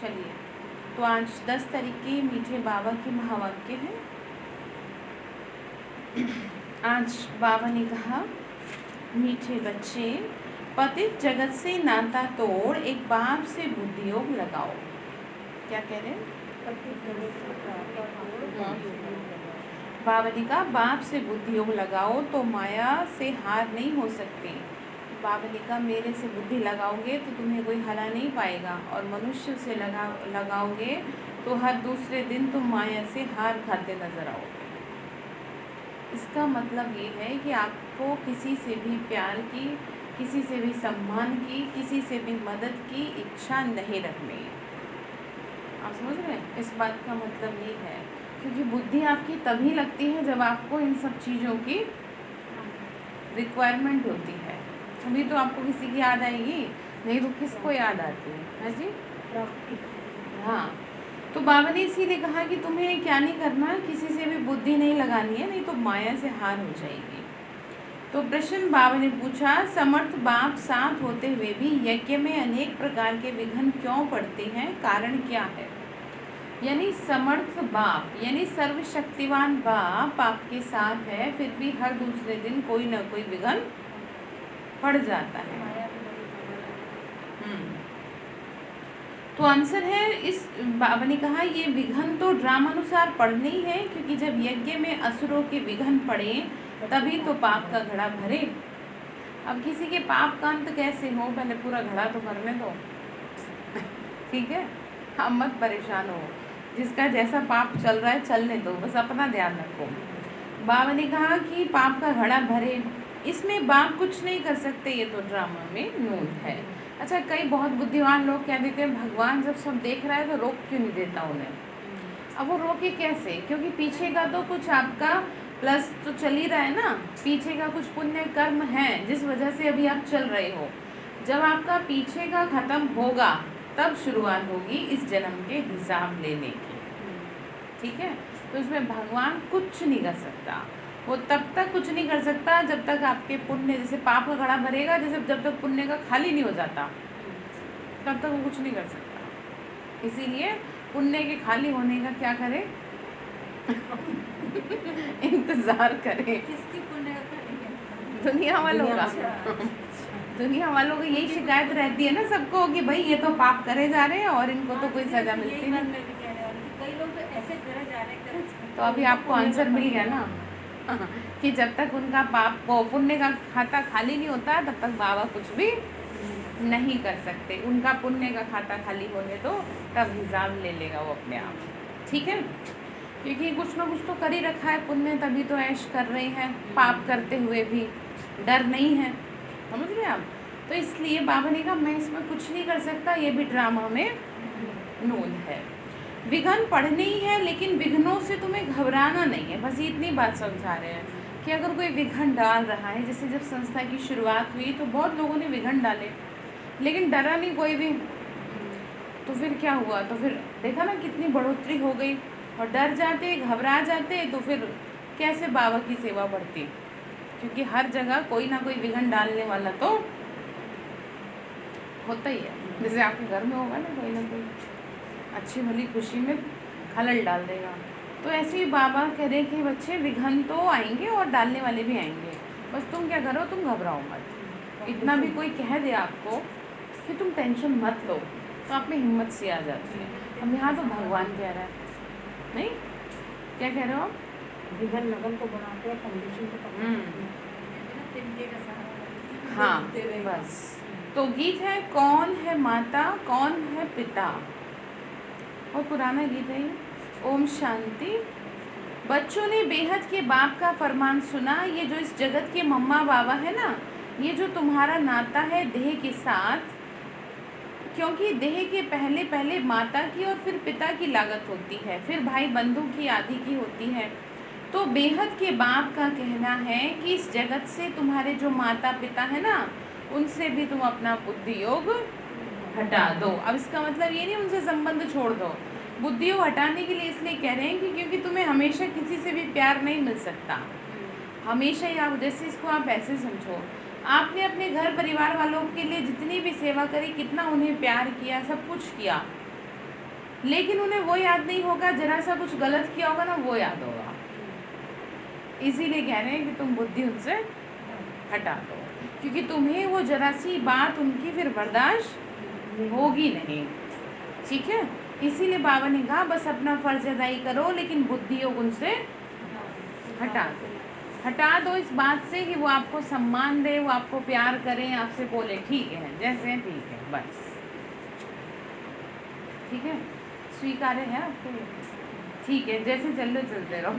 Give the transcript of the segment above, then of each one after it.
चलिए, तो आज 10 तरीके मीठे बाबा के महावाक्य हैं। आज बाबा ने कहा, मीठे बच्चे, पतित जगत से नाता तोड़ एक बाप से बुद्धि योग लगाओ। क्या कह रहे हैं? बाबा ने कहा बाप से बुद्धि योग लगाओ तो माया से हार नहीं हो सकती। बाबा ने कहा मेरे से बुद्धि लगाओगे तो तुम्हें कोई हरा नहीं पाएगा, और मनुष्य से लगाओगे तो हर दूसरे दिन तुम माया से हार खाते नजर आओगे। इसका मतलब ये है कि आपको किसी से भी प्यार की, किसी से भी सम्मान की, किसी से भी मदद की इच्छा नहीं रखनी। आप समझ रहे हैं? इस बात का मतलब ये है, क्योंकि बुद्धि आपकी तभी लगती है जब आपको इन सब चीज़ों की रिक्वायरमेंट होती है, तभी तो आपको किसी की याद आएगी, नहीं तो किसको याद आती है जी? हाँ, तो बाबा ने इसीलिए कहा कि तुम्हें क्या नहीं करना, किसी से भी बुद्धि नहीं लगानी है, नहीं तो माया से हार हो जाएगी। तो प्रश्न बाबा ने पूछा, समर्थ बाप साथ होते हुए भी यज्ञ में अनेक प्रकार के विघ्न क्यों पड़ते हैं, कारण क्या है? यानी समर्थ बाप यानी सर्वशक्तिवान बाप आपके साथ है, फिर भी हर दूसरे दिन कोई ना कोई विघ्न पड़ जाता है। तो आंसर है, इस बाबा ने कहा ये विघ्न तो ड्रामानुसार पड़ने ही है, क्योंकि जब यज्ञ में असुरों के विघ्न पड़े तभी तो पाप का घड़ा भरे। अब किसी के पाप का अंत कैसे हो, पहले पूरा घड़ा तो भरने दो। ठीक है, आप मत परेशान हो, जिसका जैसा पाप चल रहा है चलने दो, बस अपना ध्यान रखो। बाबा ने कहा कि पाप का घड़ा भरे, इसमें बाप कुछ नहीं कर सकते, ये तो ड्रामा में नून है। अच्छा, कई बहुत बुद्धिमान लोग कह देते हैं भगवान जब सब देख रहा है तो रोक क्यों नहीं देता उन्हें? अब वो रोके कैसे? क्योंकि पीछे का तो कुछ आपका प्लस तो चल ही रहा है ना, पीछे का कुछ पुण्य कर्म है जिस वजह से अभी आप चल रहे हो। जब आपका पीछे का खत्म होगा तब शुरुआत होगी इस जन्म के हिसाब लेने की। ठीक है, तो इसमें भगवान कुछ नहीं कर सकता, वो तब तक कुछ नहीं कर सकता जब तक आपके पुण्य, जैसे पाप का घड़ा भरेगा, जैसे जब तक पुण्य का खाली नहीं हो जाता तब तक वो कुछ नहीं कर सकता। इसीलिए पुण्य के खाली होने का क्या करें? इंतजार करें। किसकी पुण्य का खाली? दुनिया वालों का। दुनिया वालों की यही शिकायत रहती है ना सबको कि भाई ये तो पाप करे जा रहे हैं और इनको तो कोई सजा मिलती नहीं। कई लोग तो ऐसे करे जा रहे हैं। तो अभी आपको आंसर मिल गया ना कि जब तक उनका पाप को पुण्य का खाता खाली नहीं होता तब तक बाबा कुछ भी नहीं कर सकते। उनका पुण्य का खाता खाली होने दो, तब हिसाब ले लेगा वो अपने आप। ठीक है, क्योंकि कुछ ना कुछ तो कर ही रखा है पुण्य, तभी तो ऐश कर रहे हैं, पाप करते हुए भी डर नहीं है। समझ रहे हैं आप? तो इसलिए बाबा ने कहा मैं इसमें कुछ नहीं कर सकता, ये भी ड्रामा में नून है। विघ्न पढ़ने ही है, लेकिन विघ्नों से तुम्हें घबराना नहीं है, बस इतनी बात समझा रहे हैं कि अगर कोई विघ्न डाल रहा है, जैसे जब संस्था की शुरुआत हुई तो बहुत लोगों ने विघ्न डाले, लेकिन डरा नहीं कोई भी। तो फिर क्या हुआ? तो फिर देखा ना कितनी बढ़ोतरी हो गई, और डर जाते, घबरा जाते तो फिर कैसे बाबा की सेवा बढ़ती? क्योंकि हर जगह कोई ना कोई विघ्न डालने वाला तो होता ही है। जैसे आपके घर में होगा ना, कोई ना कोई अच्छी भली खुशी में खलल डाल देगा। तो ऐसे ही बाबा कह रहे कि बच्चे विघ्न तो आएंगे और डालने वाले भी आएंगे, बस तुम क्या करो, तुम घबराओ मत। इतना भी कोई कह दे आपको कि तुम टेंशन मत लो, तो आप में हिम्मत सी आ जाती है। अब यहाँ तो भगवान कह रहा है, नहीं क्या कह रहे हो आप? विघ्न लगन को बनाते हैं, फाउंडेशन को हाँ बस। तो गीत है, कौन है माता कौन है पिता, और पुराना गीत है ये। ओम शांति। बच्चों ने बेहद के बाप का फरमान सुना, ये जो इस जगत के मम्मा बाबा है ना, ये जो तुम्हारा नाता है देह के साथ, क्योंकि देह के पहले पहले माता की और फिर पिता की लागत होती है, फिर भाई बंधु की आदि की होती है। तो बेहद के बाप का कहना है कि इस जगत से तुम्हारे जो माता पिता है ना, उनसे भी तुम अपना बुद्धि योग हटा दो। अब इसका मतलब ये नहीं उनसे संबंध छोड़ दो, बुद्धि योग हटाने के लिए इसलिए कह रहे हैं कि क्योंकि तुम्हें हमेशा किसी से भी प्यार नहीं मिल सकता। हमेशा ही आप, जैसे इसको आप ऐसे समझो, आपने अपने घर परिवार वालों के लिए जितनी भी सेवा करी, कितना उन्हें प्यार किया, सब कुछ किया, लेकिन उन्हें वो याद नहीं होगा, जरा सा कुछ गलत किया होगा ना वो याद होगा। इसीलिए कह रहे हैं कि तुम बुद्धि उनसे हटा दो, क्योंकि तुम्हें वो जरा सी बात उनकी फिर बर्दाश्त होगी नहीं। ठीक है, इसीलिए बाबा ने कहा बस अपना फर्ज अदाई करो, लेकिन बुद्धि योग उनसे हटा दो इस बात से कि वो आपको सम्मान दे, वो आपको प्यार करें, आपसे बोले ठीक है जैसे हैं ठीक है, बस ठीक है, स्वीकार्य है आपको ये? ठीक है, जैसे चल रहे चलते रहो,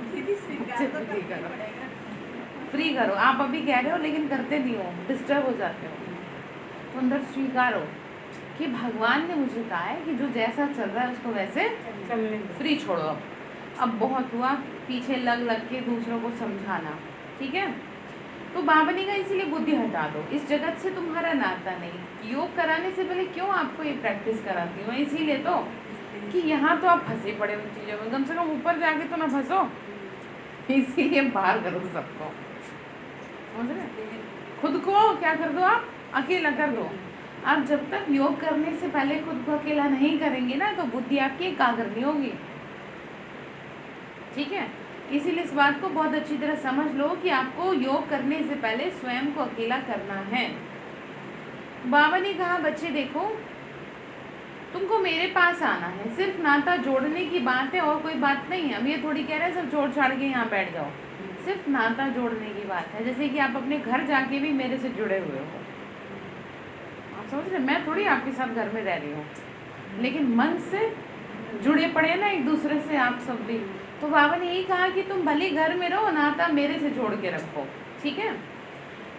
फ्री करो। आप अभी कह रहे हो लेकिन करते नहीं हो, डिस्टर्ब हो जाते हो, तो अंदर स्वीकारो कि भगवान ने मुझे कहा है कि जो जैसा चल रहा है उसको वैसे फ्री छोड़ो। अब बहुत हुआ पीछे लग के दूसरों को समझाना, ठीक है। तो बाबा ने कहा इसीलिए बुद्धि हटा दो, इस जगत से तुम्हारा नाता नहीं। योग कराने से पहले क्यों आपको ये प्रैक्टिस कराती हूँ, इसीलिए तो कि यहाँ तो आप फंसे पड़े उन चीज़ों में, कम से कम ऊपर जाके तो ना फंसो, इसीलिए बाहर करो सबको, समझ रहे। खुद को क्या कर दो, आप अकेला कर दो। आप जब तक योग करने से पहले खुद को अकेला नहीं करेंगे ना, तो बुद्धि आपकी एकाग्र नहीं होगी, ठीक है। इसीलिए इस बात को बहुत अच्छी तरह समझ लो कि आपको योग करने से पहले स्वयं को अकेला करना है। बाबा ने कहा बच्चे देखो, तुमको मेरे पास आना है, सिर्फ नाता जोड़ने की बात है और कोई बात नहीं है। हम ये थोड़ी कह रहे हैं सब छोड़ छाड़ के यहाँ बैठ जाओ, सिर्फ नाता जोड़ने की बात है। जैसे कि आप अपने घर जाके भी मेरे से जुड़े हुए हो, आप समझ रहे, मैं थोड़ी आपके साथ घर में रह रही हूँ, लेकिन मन से जुड़े पड़े ना एक दूसरे से आप सब भी। तो बाबा ने यही कहा कि तुम भले घर में रहो, नाता मेरे से जोड़ के रखो, ठीक है।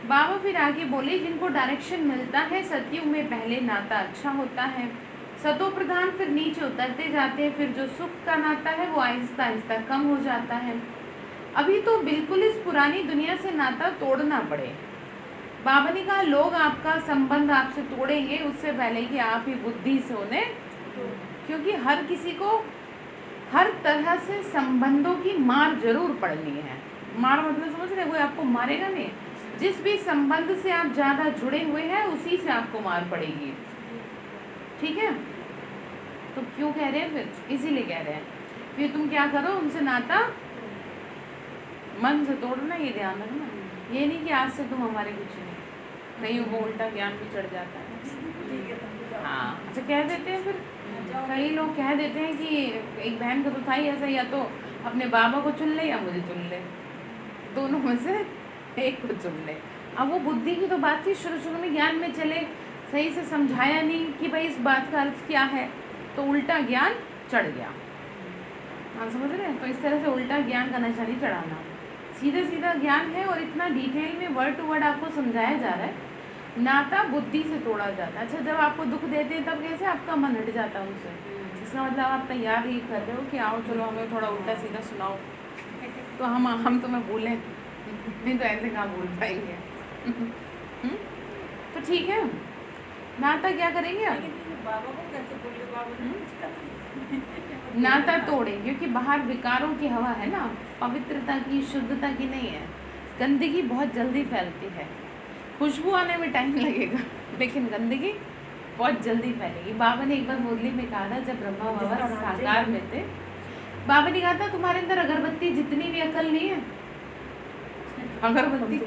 बाबा फिर आगे बोले जिनको डायरेक्शन मिलता है सतयुग में पहले नाता अच्छा होता है, सतो प्रधान फिर नीचे उतरते जाते हैं, फिर जो सुख का नाता है वो आहिस्ता आहिस्ता कम हो जाता है। अभी तो बिल्कुल इस पुरानी दुनिया से नाता तोड़ना पड़े। बाबा ने कहा लोग आपका संबंध आपसे तोड़ेंगे उससे पहले कि आप ही बुद्धि से उन्हें, क्योंकि हर किसी को हर तरह से संबंधों की मार जरूर पड़नी है। मार मतलब समझ रहे, कोई आपको मारेगा नहीं, जिस भी संबंध से आप ज़्यादा जुड़े हुए हैं उसी से आपको मार पड़ेगी, ठीक है। तो क्यों कह रहे हैं फिर, इसीलिए कह रहे हैं फिर तुम क्या करो, उनसे नाता मन से तोड़ना, ये ध्यान रखना। ये नहीं कि आज से तुम हमारे कुछ नहीं, कहीं वो उल्टा ज्ञान भी चढ़ जाता है। हाँ अच्छा कह देते हैं फिर, कई लोग कह देते हैं कि एक बहन का तो था ही ऐसा, या तो अपने बाबा को चुन ले या मुझे चुन ले, दोनों में से एक को चुन ले। अब वो बुद्धि की तो बात थी, शुरू में ज्ञान में चले, सही से समझाया नहीं कि भाई इस बात का अर्थ क्या है, तो उल्टा ज्ञान चढ़ गया। हाँ समझ रहे हैं, तो इस तरह से उल्टा ज्ञान का नशा नहीं चढ़ाना, सीधा सीधा ज्ञान है और इतना डिटेल में वर्ड टू वर्ड आपको समझाया जा रहा है। नाता बुद्धि से तोड़ा जाता है। अच्छा जब आपको दुख देते हैं तब कैसे आपका मन हट जाता है उनसे, इसका मतलब आप तैयार ही कर रहे हो कि आओ चलो हमें थोड़ा उल्टा सीधा सुनाओ, तो हम तुम्हें भूलें, नहीं तो ऐसे कहाँ भूल पाएंगे। तो ठीक है, नाता क्या करेंगे आप, बाबा को कैसे बोले, बाबा नाता तोड़े, क्योंकि बाहर विकारों की हवा है ना, पवित्रता की शुद्धता की नहीं है। गंदगी बहुत जल्दी फैलती है, खुशबू आने में टाइम लगेगा लेकिन गंदगी बहुत जल्दी फैलेगी। बाबा ने एक बार मुरली में कहा था, जब ब्रह्मा बाबा साकार में थे, बाबा ने कहा था तुम्हारे अंदर अगरबत्ती जितनी भी अकल नहीं है, अगरबत्ती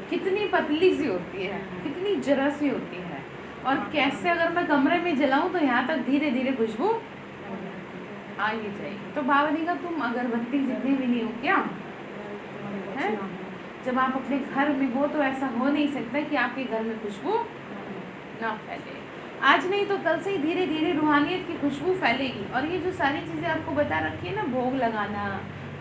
कितनी पतली सी होती है, कितनी जरा सी होती है, और कैसे अगर मैं कमरे में जलाऊं तो यहाँ तक धीरे धीरे खुशबू आ ही जाएगी। तो बाबा ने कहा तुम अगरबत्ती जितनी भी नहीं हो क्या है, जब आप अपने घर में हो तो ऐसा हो नहीं सकता कि आपके घर में खुशबू ना फैले। आज नहीं तो कल से ही धीरे धीरे रूहानियत की खुशबू फैलेगी। और ये जो सारी चीज़ें आपको बता रखी है ना, भोग लगाना,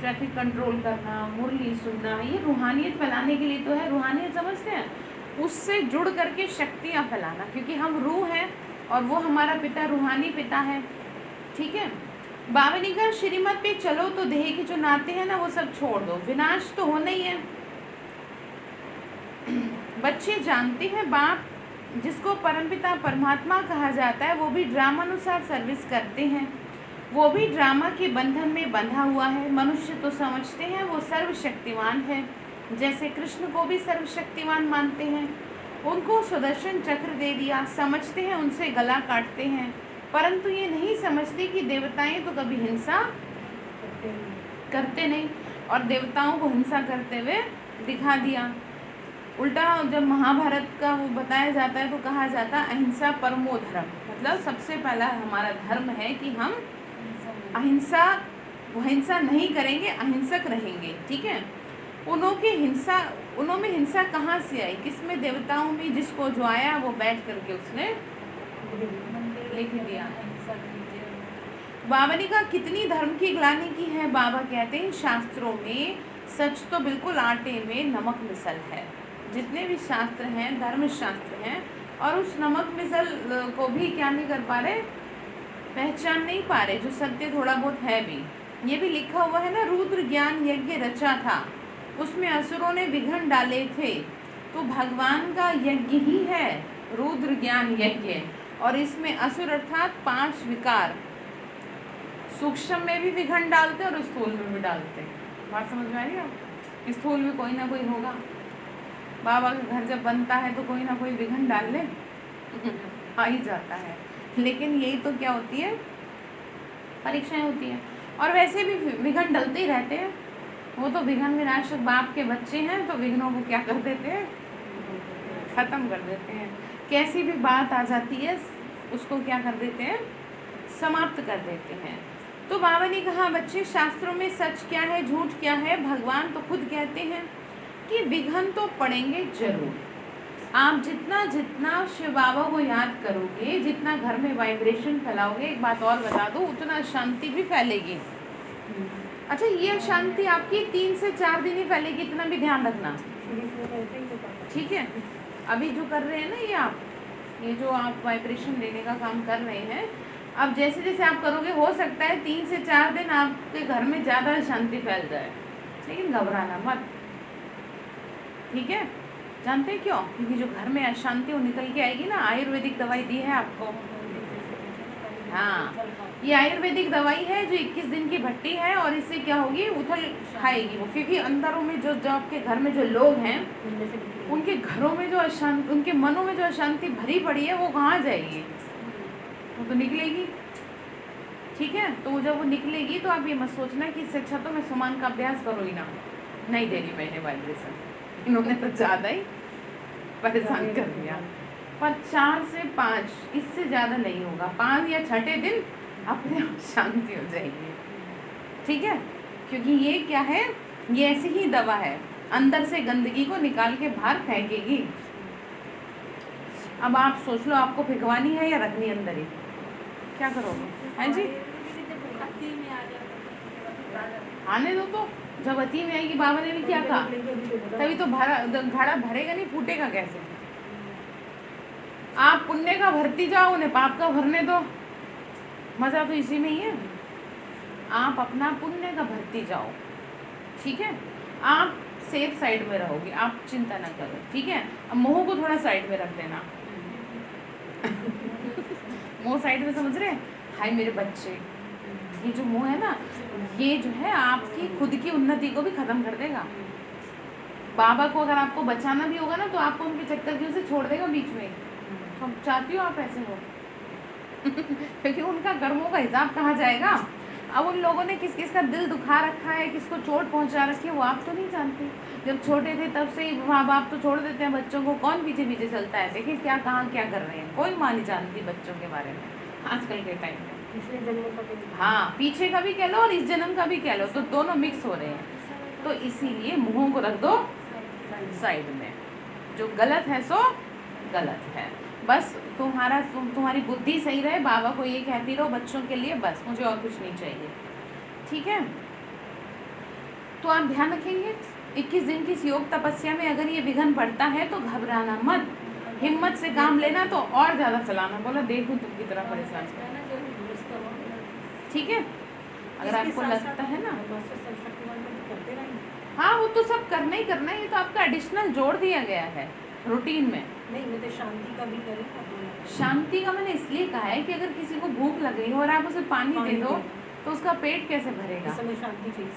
ट्रैफिक कंट्रोल करना, मुरली सुनना, ये रूहानियत फैलाने के लिए तो है। रूहानियत समझते हैं, उससे जुड़ करके शक्तियाँ फैलाना, क्योंकि हम रूह हैं और वो हमारा पिता रूहानी पिता है, ठीक है। बाबा ने कहा श्रीमत पे चलो तो देह के जो नाते हैं ना वो सब छोड़ दो, विनाश तो होना ही है। बच्चे जानते हैं बाप जिसको परमपिता परमात्मा कहा जाता है वो भी ड्रामानुसार सर्विस करते हैं, वो भी ड्रामा के बंधन में बंधा हुआ है। मनुष्य तो समझते हैं वो सर्वशक्तिमान है, जैसे कृष्ण को भी सर्वशक्तिमान मानते हैं। उनको सुदर्शन चक्र दे दिया, समझते हैं उनसे गला काटते हैं। परंतु ये नहीं समझते कि देवताएं तो कभी हिंसा करते नहीं, और देवताओं को हिंसा करते हुए दिखा दिया। उल्टा जब महाभारत का वो बताया जाता है तो कहा जाता है अहिंसा परमो धर्म, मतलब सबसे पहला हमारा धर्म है कि हम हिंसा नहीं करेंगे, अहिंसक रहेंगे। ठीक है, उन्हों में हिंसा कहाँ से आई, किसमें? देवताओं में, जिसको जो आया वो बैठ करके उसने लिख दिया। बाबा ने कहा कितनी धर्म की ग्लानि की है। बाबा कहते हैं शास्त्रों में सच तो बिल्कुल आटे में नमक मिसल है। जितने भी शास्त्र हैं, धर्म शास्त्र हैं, और उस नमक मिसल को भी क्या नहीं कर पा रहे, पहचान नहीं पा रहे, जो सत्य थोड़ा बहुत है भी। ये भी लिखा हुआ है ना, रुद्र ज्ञान यज्ञ रचा था, उसमें असुरों ने विघ्न डाले थे। तो भगवान का यज्ञ ही है रुद्र ज्ञान यज्ञ, और इसमें असुर अर्थात 5 विकार सूक्ष्म में भी विघ्न डालते और स्थूल में भी डालते। बात समझ में आ रही है? स्थूल में कोई ना कोई होगा। बाबा का घर जब बनता है तो कोई ना कोई विघ्न डाल ले आ ही जाता है। लेकिन यही तो क्या होती है, परीक्षाएं होती हैं, और वैसे भी विघ्न डलते ही रहते हैं। वो तो विघ्न विनाशक बाप के बच्चे हैं, तो विघ्नों को क्या कर देते हैं, खत्म कर देते हैं। कैसी भी बात आ जाती है उसको क्या कर देते हैं, समाप्त कर देते हैं। तो बाबा ने कहा बच्चे शास्त्रों में सच क्या है, झूठ क्या है, भगवान तो खुद कहते हैं कि विघ्न तो पड़ेंगे जरूर। आप जितना जितना शिव बाबा को याद करोगे, जितना घर में वाइब्रेशन फैलाओगे, एक बात और बता दूं, उतना शांति भी फैलेगी। अच्छा, ये शांति आपकी 3 से 4 दिन ही फैलेगी, इतना भी ध्यान रखना। ठीक है, अभी जो कर रहे हैं ना ये जो आप वाइब्रेशन लेने का काम कर रहे हैं, अब जैसे जैसे आप करोगे हो सकता है 3 से 4 दिन आपके घर में ज़्यादा शांति फैल जाए, लेकिन घबराना मत। ठीक है, जानते हैं क्यों? क्योंकि जो घर में अशांति वो निकल के आएगी ना। आयुर्वेदिक दवाई दी है आपको, हाँ, ये आयुर्वेदिक दवाई है जो 21 दिन की भट्टी है, और इससे क्या होगी, उथल खाएगी वो। क्योंकि अंदरों में जो आपके घर में जो लोग हैं, उनके घरों में जो अशांति, उनके मनों में जो अशांति भरी पड़ी है, वो कहाँ जाएगी, वो तो निकलेगी। ठीक है, तो जब वो निकलेगी तो आप ये मत सोचना कि इससे अच्छा तो मैं सुमान का अभ्यास करो ही ना। नहीं दे रही मैंने वाइब्रेशन, इन्होंने तो ज़्यादा ही परेशान कर दिया। पर 4 से 5, इससे ज़्यादा नहीं होगा। 5 या 6ठे दिन अपने आप शांति हो जाएगी। ठीक है, क्योंकि ये क्या है, ये ऐसी ही दवा है, अंदर से गंदगी को निकाल के बाहर फेंकेगी। अब आप सोच लो, आपको भिगवानी है या रखनी अंदर ही, क्या करोगे? हैं जी, आने दो तो, जब अति में आएगी। बाबा ने भी क्या कहा, तभी तो घड़ा भरेगा नहीं, फूटेगा कैसे? आप पुण्य का भरती जाओ, उन्हें पाप का भरने दो। मज़ा तो इसी में ही है। आप अपना पुण्य का भरती जाओ, ठीक है, आप सेफ साइड में रहोगे, आप चिंता ना करो। ठीक है, अब मोह को थोड़ा साइड में रख देना। मोह साइड में समझ रहे हैं? हाय मेरे बच्चे, ये जो मोह है ना, ये जो है आपकी खुद की उन्नति को भी ख़त्म कर देगा। बाबा को अगर आपको बचाना भी होगा ना, तो आपको उनके चक्कर की उसे छोड़ देगा बीच में। तो चाहती हो आप ऐसे हो? क्योंकि उनका कर्मों का हिसाब कहाँ जाएगा। अब उन लोगों ने किस किस का दिल दुखा रखा है, किसको चोट पहुंचा रखी है, वो आप तो नहीं जानते। जब छोटे थे तब से ही माँ बाप तो छोड़ देते हैं बच्चों को, कौन पीछे पीछे चलता है, देखिए क्या कहाँ क्या कर रहे हैं, कोई माँ नहीं जानती बच्चों के बारे में आजकल के टाइम में। हाँ, पीछे का भी कह लो और इस जन्म का भी कह लो, तो दोनों मिक्स हो रहे हैं। तो इसीलिए मुँहों को रख दो साइड में, जो गलत है सो गलत है। बस तुम्हारी बुद्धि सही रहे, बाबा को ये कहती रहो बच्चों के लिए, बस मुझे और कुछ नहीं चाहिए। ठीक है, तो आप ध्यान रखेंगे 21 दिन की इस योग तपस्या में अगर ये विघ्न पड़ता है तो घबराना मत, हिम्मत से काम लेना, तो और ज़्यादा चलाना। बोला देखूँ तुम की तरह परेशान। ठीक है, अगर आपको लगता है ना, हाँ वो तो सब करना ही करना है, ये तो आपका एडिशनल जोड़ दिया गया है रूटीन में। नहीं, मैं तो शांति का भी करें। शांति का मैंने इसलिए कहा है कि अगर किसी को भूख लग रही हो और आप उसे पानी दे दो तो उसका पेट कैसे भरेगा? इस समय शांति चाहिए।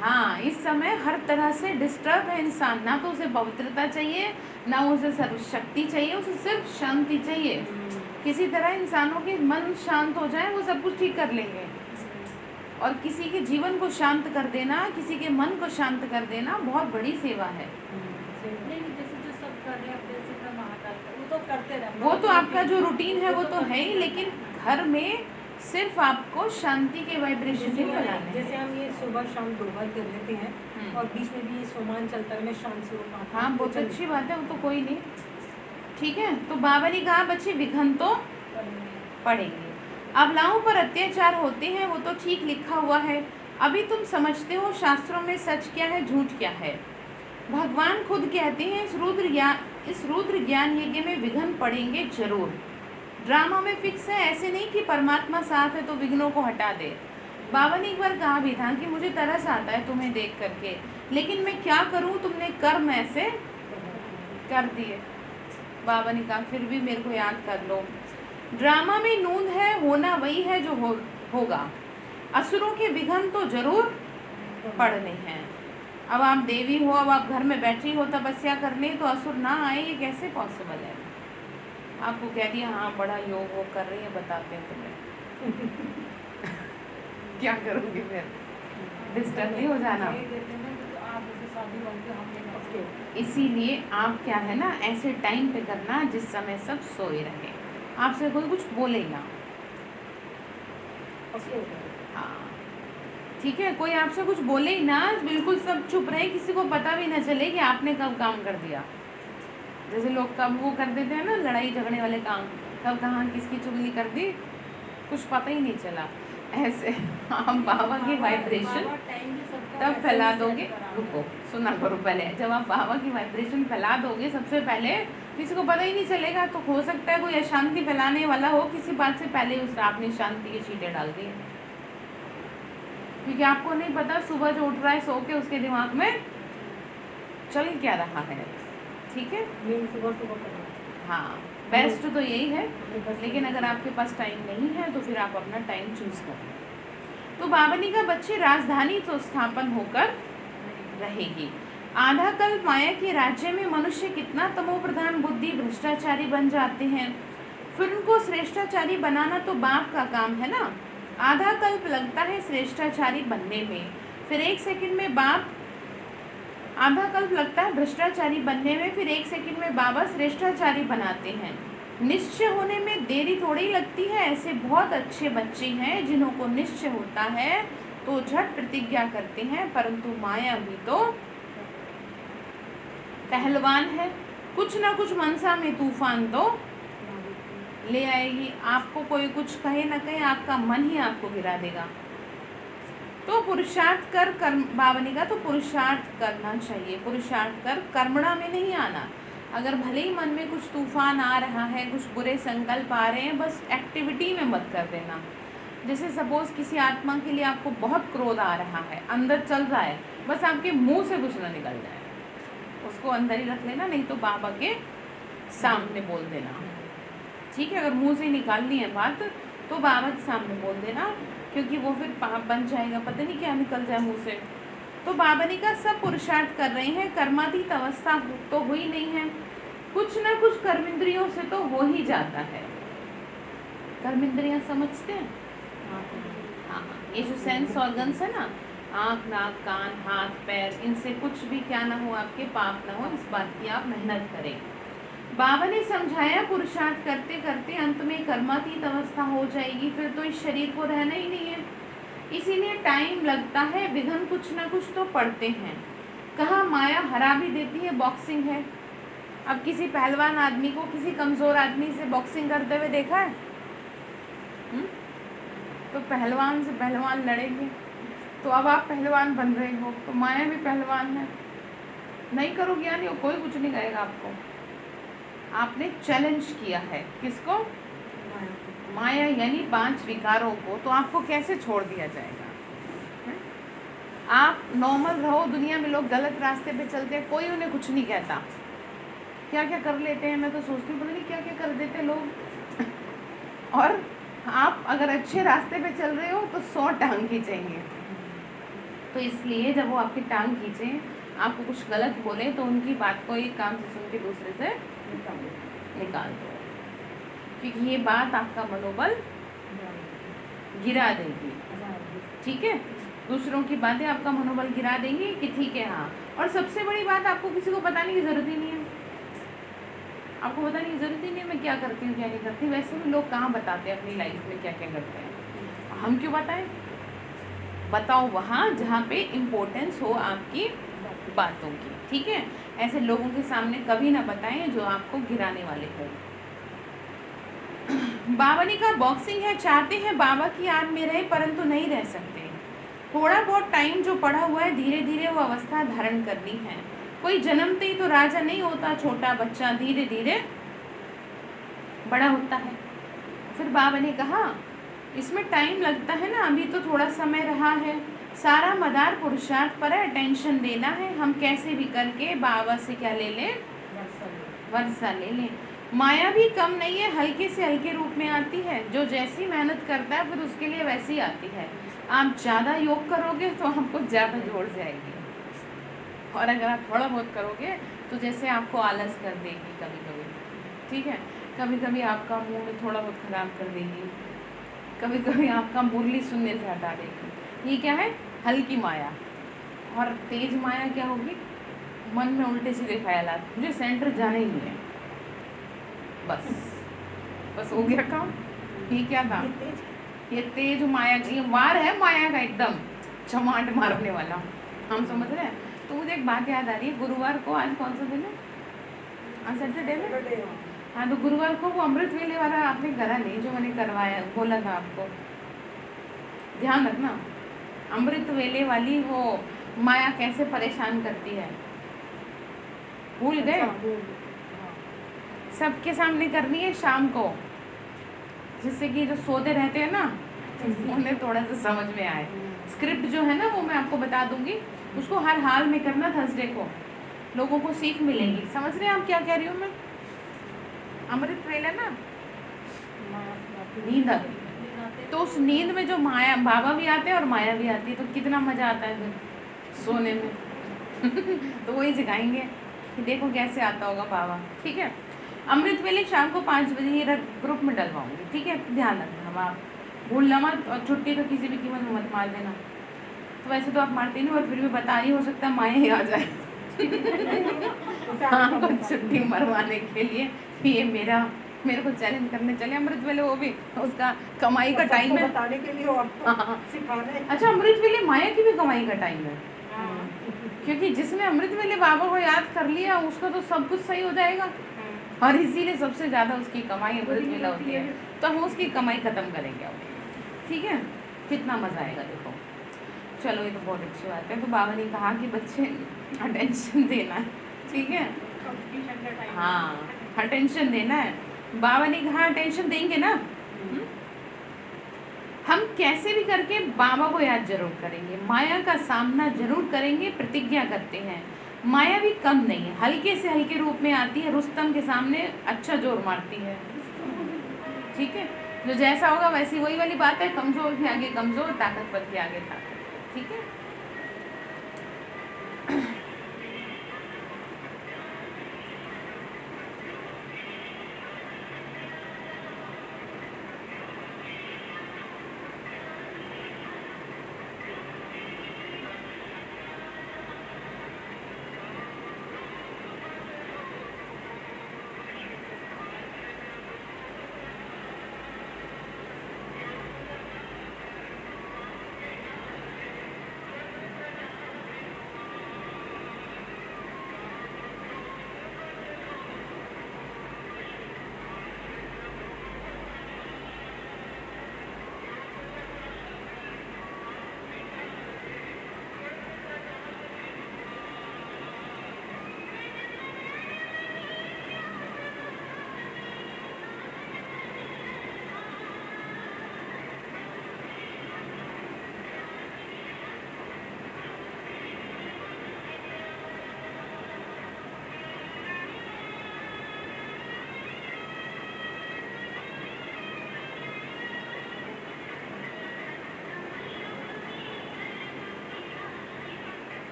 हाँ, इस समय हर तरह से डिस्टर्ब है इंसान, ना तो उसे पवित्रता चाहिए, ना उसे सर्वशक्ति चाहिए, उसे सिर्फ शांति चाहिए। किसी तरह इंसानों के मन शांत हो जाए, वो सब कुछ ठीक कर लेंगे। और किसी के जीवन को शांत कर देना, किसी के मन को शांत कर देना बहुत बड़ी सेवा है। नहीं, जैसे जो सब कर रहे हैं अपने से अपना महाकाल का, वो तो करते रहते हैं। वो तो आपका जो रूटीन है वो तो है ही, लेकिन घर में सिर्फ आपको शांति के वाइब्रेशन ही फैलाने हैं। जैसे हम ये सुबह शाम 2 बार कर लेते हैं और बीच में भी ये सोमान चलता है, मैं शांत से वो पाता हाँ, बहुत अच्छी बात है, वो तो कोई नहीं। ठीक है, तो बाबा ने कहा बच्चे विघ्न तो पड़ेंगे। अबलाओं पर अत्याचार होते हैं, वो तो ठीक लिखा हुआ है। अभी तुम समझते हो शास्त्रों में सच क्या है झूठ क्या है। भगवान खुद कहते हैं इस रुद्र ज्ञान यज्ञ में विघ्न पड़ेंगे जरूर। ड्रामा में फिक्स है, ऐसे नहीं कि परमात्मा साथ है तो विघ्नों को हटा दे। बाबा ने एक बार कहा भी था कि मुझे तरस आता है तुम्हें देख करके, लेकिन मैं क्या करूं, तुमने कर्म ऐसे कर दिए। बाबा ने कहा फिर भी मेरे को याद कर लो। ड्रामा में नूंद है, होना वही है जो होगा। असुरों के विघ्न तो जरूर पड़ने हैं। अब आप देवी हो, अब आप घर में बैठी हो तपस्या करने, तो असुर ना आए ये कैसे पॉसिबल है। आपको कह दिया हाँ बड़ा योग वो कर रही है, बताते हैं तुम्हें क्या करोगे फिर, डिस्टर्ब नहीं हो जाना। इसीलिए आप क्या है ना, ऐसे टाइम पे करना जिस समय सब सोए रहे, आपसे कोई कुछ बोलेगा। हाँ ठीक है, कोई आपसे कुछ बोले ही ना, बिल्कुल सब चुप रहे, किसी को पता भी ना चले कि आपने कब काम कर दिया। जैसे लोग कब वो कर देते हैं ना लड़ाई झगड़े वाले काम, कब कहाँ किसकी चुगली कर दी कुछ पता ही नहीं चला। ऐसे आप बाबा की वाइब्रेशन तब फैला दोगे। रुको सुना करो पहले, जब आप बाबा की वाइब्रेशन फैला दोगे सबसे पहले, किसी को पता ही नहीं चलेगा। तो हो सकता है कोई अशांति फैलाने वाला हो, किसी बात से पहले उस आपने शांति की चीटें डाल दी, क्योंकि आपको नहीं पता सुबह जो उठ रहा है सो के उसके दिमाग में चल क्या रहा है। ठीक है, हाँ बेस्ट तो यही है, लेकिन अगर आपके पास टाइम नहीं है तो फिर आप अपना टाइम चूज करें। तो बाबा ने कहा बच्चे राजधानी तो स्थापन होकर रहेगी। आधा कल्प माया के राज्य में मनुष्य कितना तमो प्रधान बुद्धि भ्रष्टाचारी बन जाते हैं, फिर उनको श्रेष्ठाचारी बनाना तो बाप का काम है ना। आधा कल्प लगता है श्रेष्ठाचारी बनने में, फिर 1 सेकंड में बाप, आधा कल्प लगता है भ्रष्टाचारी बनने में, फिर 1 सेकंड में बाबा श्रेष्ठाचारी बनाते हैं। निश्चय होने में देरी थोड़ी लगती है, ऐसे बहुत अच्छे बच्चे हैं जिन्हों को निश्चय होता है तो झट प्रतिज्ञा करते हैं, परंतु माया भी तो पहलवान है, कुछ ना कुछ मनसा में तूफान तो ले आएगी। आपको कोई कुछ कहे ना कहे, आपका मन ही आपको गिरा देगा। तो पुरुषार्थ कर कर्म, बाबा ने कहा तो पुरुषार्थ करना चाहिए, पुरुषार्थ कर कर्मणा में नहीं आना। अगर भले ही मन में कुछ तूफान आ रहा है, कुछ बुरे संकल्प आ रहे हैं, बस एक्टिविटी में मत कर देना। जैसे सपोज किसी आत्मा के लिए आपको बहुत क्रोध आ रहा है, अंदर चल रहा है, बस आपके मुंह से कुछ ना निकल जाए, उसको अंदर ही रख लेना, नहीं तो बाबा के सामने बोल देना। ठीक है, अगर मुंह से निकालनी है बात तो बाबा के सामने बोल देना, क्योंकि वो फिर पाप बन जाएगा, पता नहीं क्या निकल जाए मुंह से। तो बाबा ने कहा सब पुरुषार्थ कर रहे हैं, कर्मातीत अवस्था तो हुई नहीं है, कुछ ना कुछ कर्मेंद्रियों से तो हो ही जाता है। कर्मेंद्रियां समझते हैं? हाँ, ये जो सेंस ऑर्गन्स है ना, आँख नाक कान हाथ पैर, इनसे कुछ भी क्या ना हो, आपके पाप ना हो, इस बात की आप मेहनत करें। बाबा ने समझाया पुरुषार्थ करते करते अंत में कर्मातीत अवस्था हो जाएगी, फिर तो इस शरीर को रहना ही नहीं है, इसीलिए टाइम लगता है, विघ्न कुछ ना कुछ तो पड़ते हैं। कहाँ माया हरा भी देती है, बॉक्सिंग है। अब किसी पहलवान आदमी को किसी कमज़ोर आदमी से बॉक्सिंग करते हुए देखा है? तो पहलवान से पहलवान लड़ेंगे, तो अब आप पहलवान बन रहे हो तो माया भी पहलवान है, नहीं करोगे यानी कोई कुछ नहीं कहेगा आपको। आपने चैलेंज किया है किसको? माया यानी 5 विकारों को, तो आपको कैसे छोड़ दिया जाएगा? आप नॉर्मल रहो, दुनिया में लोग गलत रास्ते पे चलते हैं, कोई उन्हें कुछ नहीं कहता, क्या क्या कर लेते हैं, मैं तो सोचती हूँ पता नहीं क्या क्या कर देते हैं लोग। और आप अगर अच्छे रास्ते पे चल रहे हो तो 100 टांग खींचेंगे। तो इसलिए जब वो आपकी टांग खींचें, आपको कुछ गलत बोले, तो उनकी बात को एक काम से सुन के दूसरे से निकाल दो, क्योंकि ये बात आपका मनोबल गिरा देगी। ठीक है, दूसरों की बातें आपका मनोबल गिरा देंगी कि ठीक है हाँ। और सबसे बड़ी बात, आपको किसी को बताने की ज़रूरत ही नहीं है। आपको बताने की ज़रूरत ही नहीं है मैं क्या करती हूँ क्या नहीं करती। वैसे भी लोग कहाँ बताते हैं अपनी लाइफ में क्या क्या करते हैं, हम क्यों बताएं। बताओ वहाँ जहाँ पे इम्पोर्टेंस हो आपकी बातों की। ठीक है, ऐसे लोगों के सामने कभी ना बताएं जो आपको गिराने वाले हो। बाबा ने कहा बॉक्सिंग है, चाहते हैं बाबा की याद में रहे परंतु नहीं रह सकते। थोड़ा बहुत टाइम जो पड़ा हुआ है, धीरे धीरे वो अवस्था धारण करनी है। कोई जन्मते ही तो राजा नहीं होता, छोटा बच्चा धीरे धीरे बड़ा होता है। फिर बाबा ने कहा इसमें टाइम लगता है ना, अभी तो थोड़ा समय रहा है। सारा मदार पुरुषार्थ पर है, टेंशन देना है। हम कैसे भी करके बाबा से क्या ले लें, वर्षा ले लें। माया भी कम नहीं है, हल्के से हल्के रूप में आती है। जो जैसी मेहनत करता है फिर उसके लिए वैसी आती है। आप ज़्यादा योग करोगे तो आपको ज़्यादा जोड़ जाएगी, और अगर आप थोड़ा बहुत करोगे तो जैसे आपको आलस कर देगी कभी कभी। ठीक है, कभी कभी आपका मूड थोड़ा बहुत ख़राब कर देगी, कभी कभी आपका मुरली सुनने से हटा देगी। ये क्या है, हल्की माया। और तेज माया क्या होगी, मन में उल्टे सीधे ख्यालात, मुझे सेंटर जाना ही नहीं है, बस हो गया काम। ये क्या था, ये तेज माया, ये वार है माया का एकदम चमाट मारने वाला। हम समझ रहे हैं। तो मुझे एक बात याद आ रही है, गुरुवार को, आज कौन सा दिन है, आज सैटरडे है। हाँ, तो गुरुवार को वो अमृत वेले वाला आपने करा नहीं जो मैंने करवाया, बोला था आपको, ध्यान रखना। अमृत वेले वाली वो माया कैसे परेशान करती है, भूल गए। सबके सामने करनी है शाम को, जिससे कि जो सोते रहते हैं ना उन्हें थोड़ा सा समझ में आए। स्क्रिप्ट जो है ना वो मैं आपको बता दूंगी, उसको हर हाल में करना थर्सडे को, लोगों को सीख मिलेगी। समझ रहे हैं आप क्या कह रही हूँ मैं। अमृत वेला ना, नींद आती है, तो उस नींद में जो माया, बाबा भी आते हैं और माया भी आती है, तो कितना मजा आता है फिर सोने में। तो वही सिखाएंगे कि देखो कैसे आता होगा बाबा। ठीक है, अमृत वेले शाम को 5 बजे ये ग्रुप में डलवाऊंगी। ठीक है, ध्यान रखना आप, भूलना मत। और छुट्टी तो किसी भी कीमत में मत मार देना। तो वैसे तो आप मारते नहीं, और फिर भी बता रही, हो सकता है माया ही आ जाए। हाँ, छुट्टी मरवाने के लिए ये मेरे को चैलेंज करने चले अमृत वेले, वो भी उसका कमाई का टाइम है, बताने के लिए आपको सिखाने। अच्छा, अमृत वेले माया की भी कमाई का टाइम है, क्योंकि जिसने अमृत वेले बाबा को याद कर लिया उसका तो सब कुछ सही हो जाएगा, और इसीलिए सबसे ज़्यादा उसकी कमाई अमृत वेला होती है। तो हम उसकी कमाई ख़त्म करेंगे अब। ठीक है, कितना मज़ा आएगा देखो। चलो, ये तो बहुत अच्छी बात है। तो बाबा ने कहा कि बच्चे अटेंशन देना है। ठीक है, हाँ, अटेंशन देना है। बाबा ने कहा अटेंशन देंगे ना, हम कैसे भी करके बाबा को याद जरूर करेंगे, माया का सामना जरूर करेंगे, प्रतिज्ञा करते हैं। माया भी कम नहीं है, हल्के से हल्के रूप में आती है, रुस्तम के सामने अच्छा जोर मारती है। ठीक है, जो जैसा होगा वैसी वही वाली बात है, कमजोर के आगे कमजोर, ताकतवर के आगे ताकत। ठीक है,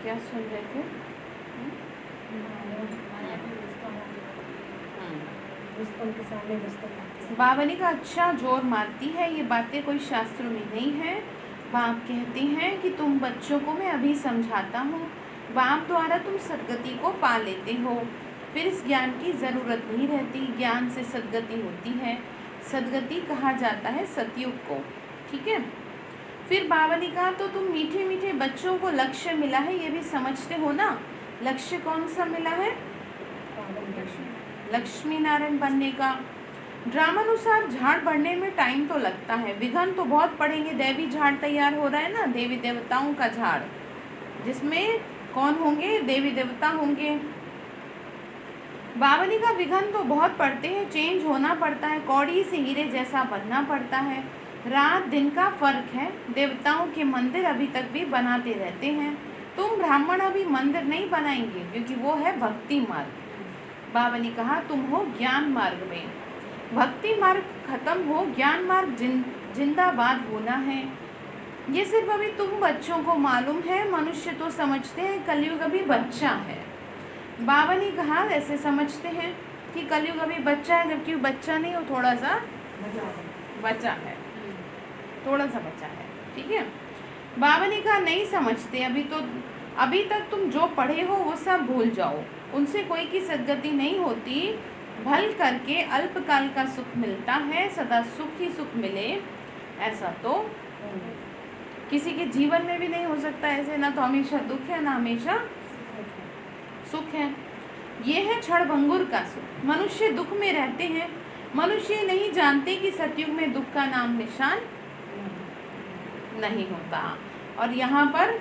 क्या सुन रहे थे? रुस्तम के सामने रुस्तम। बावनी का अच्छा जोर मारती है, ये बातें कोई शास्त्रों में नहीं है। बाप कहते हैं कि तुम बच्चों को मैं अभी समझाता हूँ, बाप द्वारा तुम सद्गति को पा लेते हो, फिर इस ज्ञान की ज़रूरत नहीं रहती। ज्ञान से सद्गति होती है, सद्गति कहा जाता है सतयुग को। ठीक है। फिर बावनी का तो तुम मीठे मीठे बच्चों को लक्ष्य मिला है, ये भी समझते हो ना। लक्ष्य कौन सा मिला है? लक्ष्मी नारायण बनने का। ड्रामानुसार झाड़ बढ़ने में टाइम तो लगता है, विघन तो बहुत पड़ेंगे। देवी झाड़ तैयार हो रहा है ना, देवी देवताओं का झाड़, जिसमें कौन होंगे? देवी देवता होंगे। बावनी का विघन तो बहुत पड़ते हैं, चेंज होना पड़ता है, कौड़ी से हीरे जैसा बनना पड़ता है। रात दिन का फर्क है, देवताओं के मंदिर अभी तक भी बनाते रहते हैं। तुम ब्राह्मण अभी मंदिर नहीं बनाएंगे, क्योंकि वो है भक्ति मार्ग। बावनी कहा तुम हो ज्ञान मार्ग में, भक्ति मार्ग खत्म हो, ज्ञान मार्ग जिंदाबाद होना है। ये सिर्फ अभी तुम बच्चों को मालूम है, मनुष्य तो समझते हैं कलयुग अभी बच्चा है। बावनी कहा ऐसे समझते हैं कि कलयुग अभी बच्चा है, जबकि बच्चा नहीं, वो थोड़ा सा बच्चा है, थोड़ा सा बच्चा है। ठीक है। बावनी कहा नहीं समझते, अभी तक तुम जो पढ़े हो वो सब भूल जाओ, उनसे कोई की सद्गति नहीं होती। भल करके अल्पकाल का सुख मिलता है, सदा सुख ही सुख मिले ऐसा तो किसी के जीवन में भी नहीं हो सकता। ऐसे ना तो हमेशा दुख है, ना हमेशा सुख है। ये है क्षणभंगुर का सुख। मनुष्य दुख में रहते हैं, मनुष्य नहीं जानते कि सतयुग में दुख का नाम निशान नहीं होता, और यहाँ पर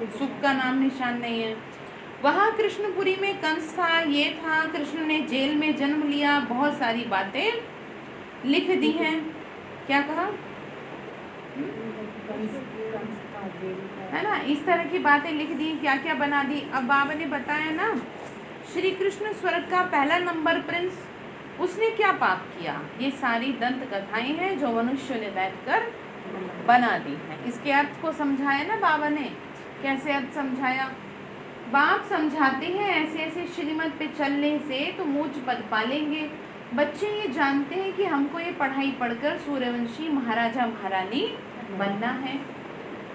सुख का नाम निशान नहीं है। वहाँ कृष्णपुरी में कंस था, ये था, कृष्ण ने जेल में जन्म लिया, बहुत सारी बातें लिख दी हैं। क्या कहा है ना, इस तरह की बातें लिख दी, क्या क्या बना दी। अब बाबा ने बताया ना, श्री कृष्ण स्वर्ग का पहला नंबर प्रिंस, उसने क्या पाप किया, ये सारी दंत कथाएं हैं जो मनुष्य ने बैठकर बना दी हैं। इसके अर्थ को समझाया ना बाबा ने, कैसे अर्थ समझाया। बाप समझाते हैं ऐसे ऐसे श्रीमत पे चलने से तुम उच्च पद पालेंगे। बच्चे ये जानते हैं कि हमको ये पढ़ाई पढ़कर सूर्यवंशी महाराजा महारानी बनना है।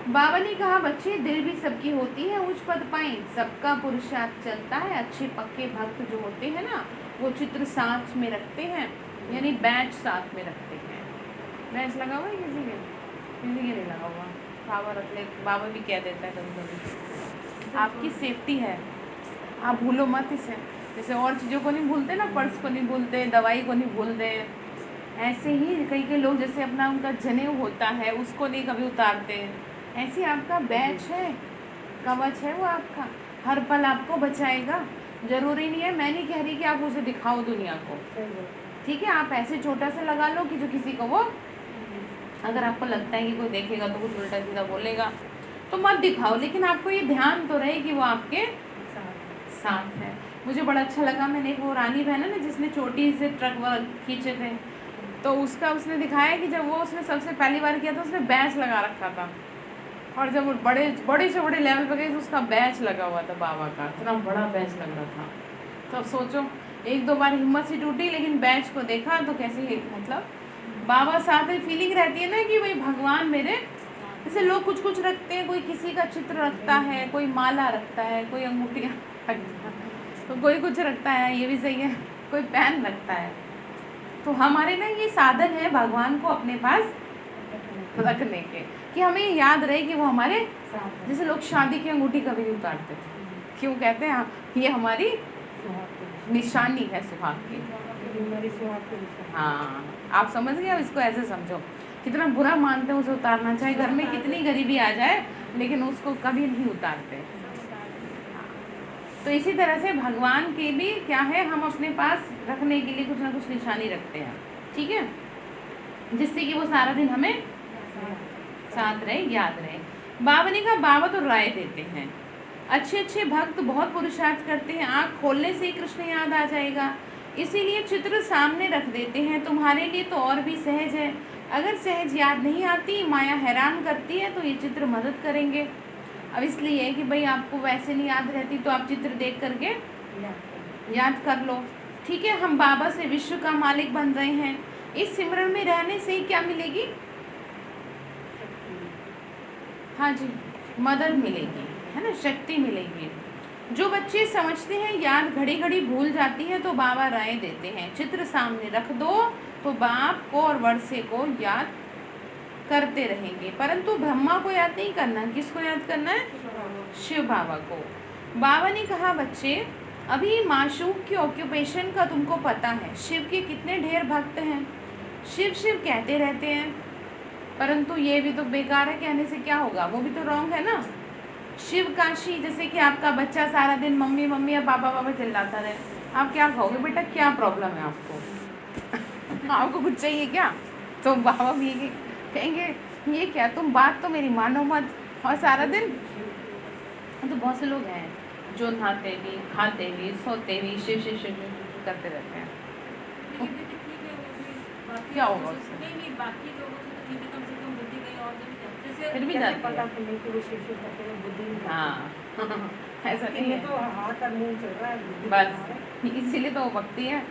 बाबा ने कहा बच्चे दिल भी सबकी होती है, उच्च पद पाएं, सबका पुरुषार्थ चलता है। अच्छे पक्के भक्त जो होते हैं ना, वो चित्र साथ में रखते हैं, यानी बैच साथ में रखते हैं। बैच लगा हुआ है किसी के नहीं लगा हुआ, बाबा रख ले, बाबा भी कह देता है कभी कभी, आपकी सेफ्टी है, आप भूलो मत इसे। जैसे और चीज़ों को नहीं भूलते ना, पर्स को नहीं भूलते, दवाई को नहीं भूलते, ऐसे ही कई लोग जैसे अपना उनका जनेऊ होता है उसको नहीं कभी उतारते, ऐसे आपका बैच है, कवच है वो आपका, हर पल आपको बचाएगा। ज़रूरी नहीं है, मैं नहीं कह रही कि आप उसे दिखाओ दुनिया को, ठीक है, आप ऐसे छोटा सा लगा लो कि जो किसी को वो, अगर आपको लगता है कि कोई देखेगा तो कुछ उल्टा सीधा बोलेगा तो मत दिखाओ, लेकिन आपको ये ध्यान तो रहे कि वो आपके साथ है। मुझे बड़ा अच्छा लगा, मैंने एक वो रानी बहन है ना जिसने चोटी से ट्रक खींचे थे, तो उसका उसने दिखाया कि जब वो उसने सबसे पहली बार किया था उसने बैच लगा रखा था, और जब वो बड़े से बड़े लेवल पर गई तो उसका बैच लगा हुआ था बाबा का, इतना बड़ा बैच लग रहा था। तो अब सोचो, एक दो बार हिम्मत सी टूटी लेकिन बैच को देखा तो कैसे, मतलब बाबा साथ में फीलिंग रहती है ना कि भाई भगवान मेरे, जैसे लोग कुछ कुछ रखते हैं, कोई किसी का चित्र रखता है, कोई माला रखता है, कोई अंगूठियाँ रखता है, तो कोई कुछ रखता है, ये भी सही है, कोई पेन रखता है। तो हमारे ना ये साधन है भगवान को अपने पास रखने के, कि हमें याद रहे कि वो हमारे, जैसे लोग शादी की अंगूठी कभी नहीं उतारते, क्यों कहते हैं ये हमारी निशानी है सुहाग की। हाँ, आप समझ गए, अब इसको ऐसे समझो, कितना बुरा मानते हैं उसे उतारना, चाहे घर में कितनी गरीबी आ जाए लेकिन उसको कभी नहीं उतारते। तो इसी तरह से भगवान की भी क्या है, हम अपने पास रखने के लिए कुछ ना कुछ निशानी रखते हैं, ठीक है, जिससे कि वो सारा दिन हमें साथ रहे, याद रहे। बाबा ने कहा बाबा तो राय देते हैं, अच्छे अच्छे भक्त बहुत पुरुषार्थ करते हैं, आँख खोलने से ही कृष्ण याद आ जाएगा, इसीलिए चित्र सामने रख देते हैं। तुम्हारे लिए तो और भी सहज है, अगर सहज याद नहीं आती, माया हैरान करती है, तो ये चित्र मदद करेंगे। अब इसलिए कि भाई आपको वैसे नहीं याद रहती तो आप चित्र देख करके याद कर लो। ठीक है, हम बाबा से विश्व का मालिक बन रहे हैं। इस सिमरन में रहने से क्या मिलेगी? हाँ जी, मदद मिलेगी, है ना, शक्ति मिलेगी। जो बच्चे समझते हैं याद घड़ी घड़ी भूल जाती है तो बाबा राय देते हैं, चित्र सामने रख दो तो बाप को और वर्षे को याद करते रहेंगे। परंतु ब्रह्मा को याद नहीं करना। किसको याद करना है? शिव बाबा को। बाबा ने कहा बच्चे, अभी माशूक की ऑक्यूपेशन का तुमको पता है। शिव के कितने ढेर भक्त हैं, शिव शिव कहते रहते हैं, परंतु ये भी तो बेकार है, कहने से क्या होगा? वो भी तो रॉन्ग है ना। शिव काशी, जैसे कि आपका बच्चा सारा दिन मम्मी मम्मी या पापा पापा चिल्लाता रहे, आप क्या कहोगे? बेटा क्या प्रॉब्लम है आपको? आपको कुछ चाहिए क्या? तो बाबा भी ये कहेंगे, ये क्या, तुम बात तो मेरी मानो मत। और सारा दिन तो बहुत से लोग हैं जो नहाते भी, खाते भी, सोते भी, शिव शिव शिव शिव करते रहते हैं। क्या होगा उससे? बाकी लोगों से तो ठीक है, कम से कम बुद्धि कहीं और जैसे फिर भी जाती पता है। चले कि वो शिव शिव करते हैं, बुद्धि नहीं हाँ ऐसा नहीं ये है, तो हाथ और मुंह चल रहा है, बुद्धि बस कहाँ है? इसीलिए तो वो भक्ति है,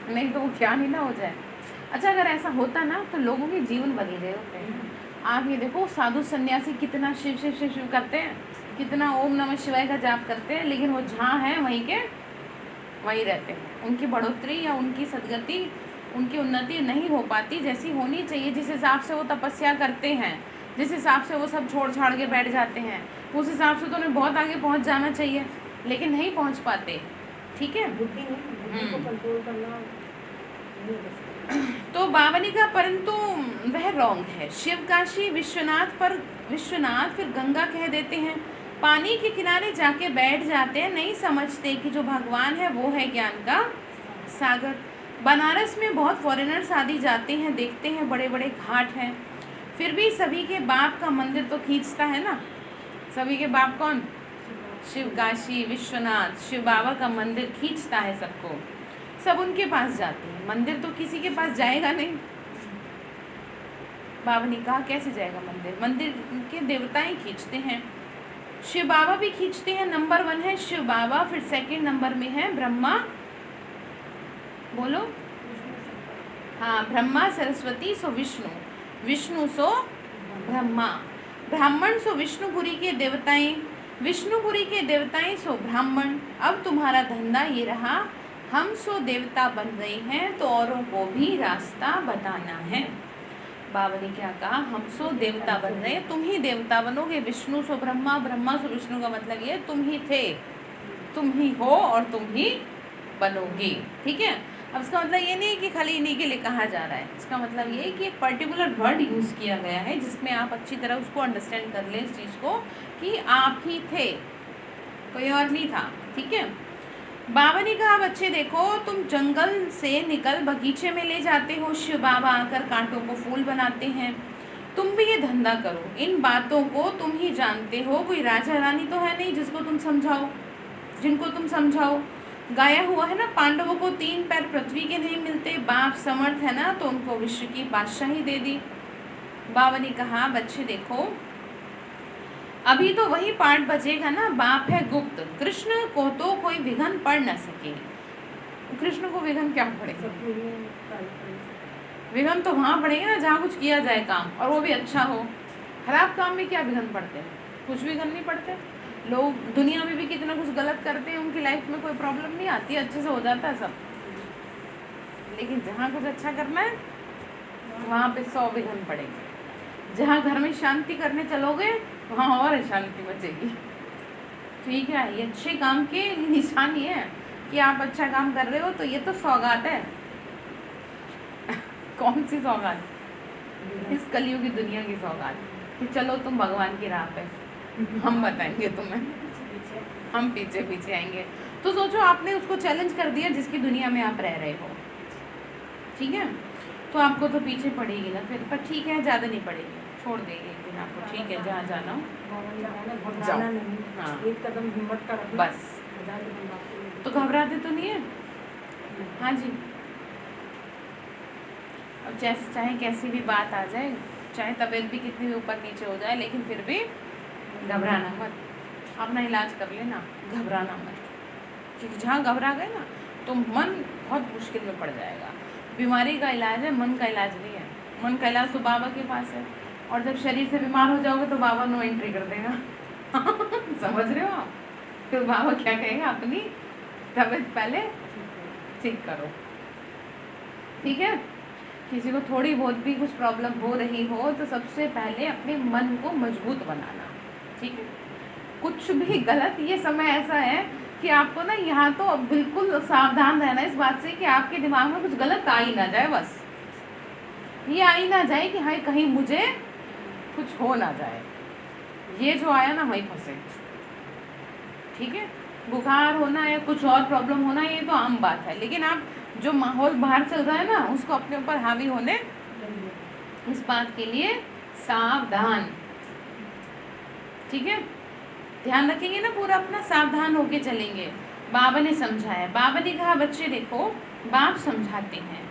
नहीं तो वो क्या नहीं ना हो जाए। अच्छा, अगर ऐसा होता ना तो लोगों के जीवन बदल गए होते हैं। आप ये देखो, साधु सन्यासी कितना शिव शिव शिव शिव करते हैं, कितना ओम नमः शिवाय का जाप करते हैं, लेकिन वो जहाँ हैं वहीं के वहीं रहते हैं। उनकी बढ़ोतरी या उनकी सदगति, उनकी उन्नति नहीं हो पाती जैसी होनी चाहिए। जिस हिसाब से वो तपस्या करते हैं, जिस हिसाब से वो सब छोड़ छाड़ के बैठ जाते हैं, उस हिसाब से तो उन्हें बहुत आगे पहुंच जाना चाहिए, लेकिन नहीं पहुंच पाते। ठीक है, बुद्धि नहीं, बुद्धि को कंट्रोल करना नहीं हो सकता। तो बाबा ने कहा परंतु वह रॉन्ग है। शिव काशी विश्वनाथ पर विश्वनाथ फिर गंगा कह देते हैं, पानी के किनारे जाके बैठ जाते हैं, नहीं समझते कि जो भगवान है वो है ज्ञान का सागर। बनारस में बहुत फॉरेनर्स आदि जाते हैं, देखते हैं बड़े बड़े घाट हैं, फिर भी सभी के बाप का मंदिर तो खींचता है ना। सभी के बाप कौन? शिव काशी विश्वनाथ, शिव बाबा का मंदिर खींचता है सबको, सब उनके पास जाते हैं। मंदिर तो किसी के पास जाएगा नहीं। बाबा ने कहा कैसे जाएगा मंदिर? मंदिर के देवताएं खींचते हैं, शिव बाबा भी खींचते हैं। नंबर 1 है शिव बाबा, फिर सेकंड नंबर में है ब्रह्मा, बोलो। हाँ, ब्रह्मा सरस्वती सो विष्णु, विष्णु सो ब्रह्मा, ब्राह्मण सो विष्णुपुरी के देवताएं, विष्णुपुरी के देवताएं सो ब्राह्मण। अब तुम्हारा धंधा ये रहा, हम सो देवता बन रहे हैं तो औरों को भी रास्ता बताना है। बाबा ने क्या कहा? हम सो देवता बन रहे हैं, तुम ही देवता बनोगे। विष्णु सो ब्रह्मा, ब्रह्मा सो विष्णु का मतलब ये तुम ही थे, तुम ही हो और तुम ही बनोगे। ठीक है, अब इसका मतलब ये नहीं कि खाली इन्हीं के लिए कहा जा रहा है, इसका मतलब ये कि एक पर्टिकुलर वर्ड यूज़ किया गया है जिसमें आप अच्छी तरह उसको अंडरस्टैंड कर लें इस चीज़ को कि आप ही थे, कोई और नहीं था। ठीक है, बाबा ने कहा बच्चे देखो, तुम जंगल से निकल बगीचे में ले जाते हो, शिव बाबा आकर कांटों को फूल बनाते हैं, तुम भी ये धंधा करो। इन बातों को तुम ही जानते हो, कोई राजा रानी तो है नहीं जिसको तुम समझाओ, जिनको तुम समझाओ। गाया हुआ है ना, पांडवों को 3 पैर पृथ्वी के नहीं मिलते, बाप समर्थ है ना तो उनको विश्व की बादशाही दे दी। बाबा ने कहा बच्चे देखो, अभी तो वही पाठ बचेगा ना, बाप है गुप्त, कृष्ण को तो कोई विघन पड़ न सके। कृष्ण को विघन क्या पड़ेगा? विघन तो वहाँ पड़ेगा ना जहाँ कुछ किया जाए काम, और वो भी अच्छा हो। खराब काम में क्या विघन पड़ते हैं? कुछ विघन नहीं पड़ते। लोग दुनिया में भी कितना कुछ गलत करते हैं, उनकी लाइफ में कोई प्रॉब्लम नहीं आती, अच्छे से हो जाता है सब। लेकिन जहाँ कुछ अच्छा करना है वहाँ पे 100 विघन पड़ेंगे। जहाँ घर में शांति करने चलोगे वहाँ और शांति बचेगी। ठीक है, ये अच्छे काम के निशान ये है कि आप अच्छा काम कर रहे हो, तो ये तो सौगात है। कौन सी सौगात? इस कलयुग की दुनिया की सौगात कि चलो तुम भगवान की राह पे, हम बताएंगे तुम्हें, हम पीछे पीछे आएंगे। तो सोचो आपने उसको चैलेंज कर दिया जिसकी दुनिया में आप रह रहे हो। ठीक है, तो आपको तो पीछे पड़ेगी ना फिर, पर ठीक है ज़्यादा नहीं पड़ेगी, छोड़ देगी एक दिन आपको। ठीक है, जहाँ जाना हो जाओ। हाँ, एक कदम हिम्मत का रखना, बस। तो घबराते तो नहीं है? हाँ जी, अब जैसे चाहे कैसी भी बात आ जाए, चाहे तबीयत भी कितनी भी ऊपर नीचे हो जाए, लेकिन फिर भी घबराना मत, अपना इलाज कर लेना, घबराना मत, क्योंकि जहाँ घबरा गए ना तो मन बहुत मुश्किल में पड़ जाएगा। बीमारी का इलाज है, मन का इलाज नहीं है। मन का इलाज तो बाबा के पास है, और जब शरीर से बीमार हो जाओगे तो बाबा नो एंट्री कर देगा। समझ रहे हो आप? फिर बाबा क्या कहेगा, अपनी तबीयत पहले ठीक करो, ठीक है। किसी को थोड़ी बहुत भी कुछ प्रॉब्लम हो रही हो तो सबसे पहले अपने मन को मजबूत बनाना, ठीक है। कुछ भी गलत, ये समय ऐसा है कि आपको ना यहाँ तो बिल्कुल सावधान रहना इस बात से कि आपके दिमाग में कुछ गलत आ ही ना जाए, बस ये आ ही ना जाए कि हाय कहीं मुझे कुछ हो ना जाए। ये जो आया ना वही फंसे, ठीक है। बुखार होना या कुछ और प्रॉब्लम होना ये तो आम बात है, लेकिन आप जो माहौल बाहर चल रहा है ना उसको अपने ऊपर हावी होने, इस बात के लिए सावधान, ठीक है। ध्यान रखेंगे ना पूरा अपना, सावधान होके चलेंगे। बाबा ने समझाया, बाबा ने कहा बच्चे देखो बाप समझाते हैं,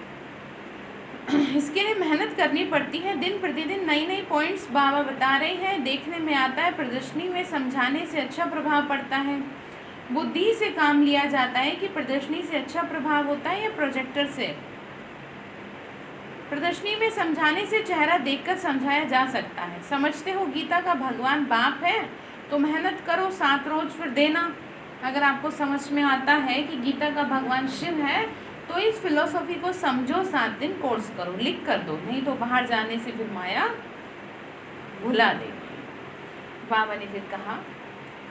इसके लिए मेहनत करनी पड़ती है, दिन प्रतिदिन नई नई पॉइंट्स बाबा बता रहे हैं, देखने में आता है प्रदर्शनी में समझाने से अच्छा प्रभाव पड़ता है। बुद्धि से काम लिया जाता है कि प्रदर्शनी से अच्छा प्रभाव होता है या प्रोजेक्टर से। प्रदर्शनी में समझाने से चेहरा देखकर समझाया जा सकता है। समझते हो गीता का भगवान बाप है तो मेहनत करो 7 रोज फिर देना। अगर आपको समझ में आता है कि गीता का भगवान शिव है तो इस फिलोसॉफी को समझो, 7 दिन कोर्स करो, लिख कर दो, नहीं तो बाहर जाने से फिर माया भुला देगी। बाबा ने फिर कहा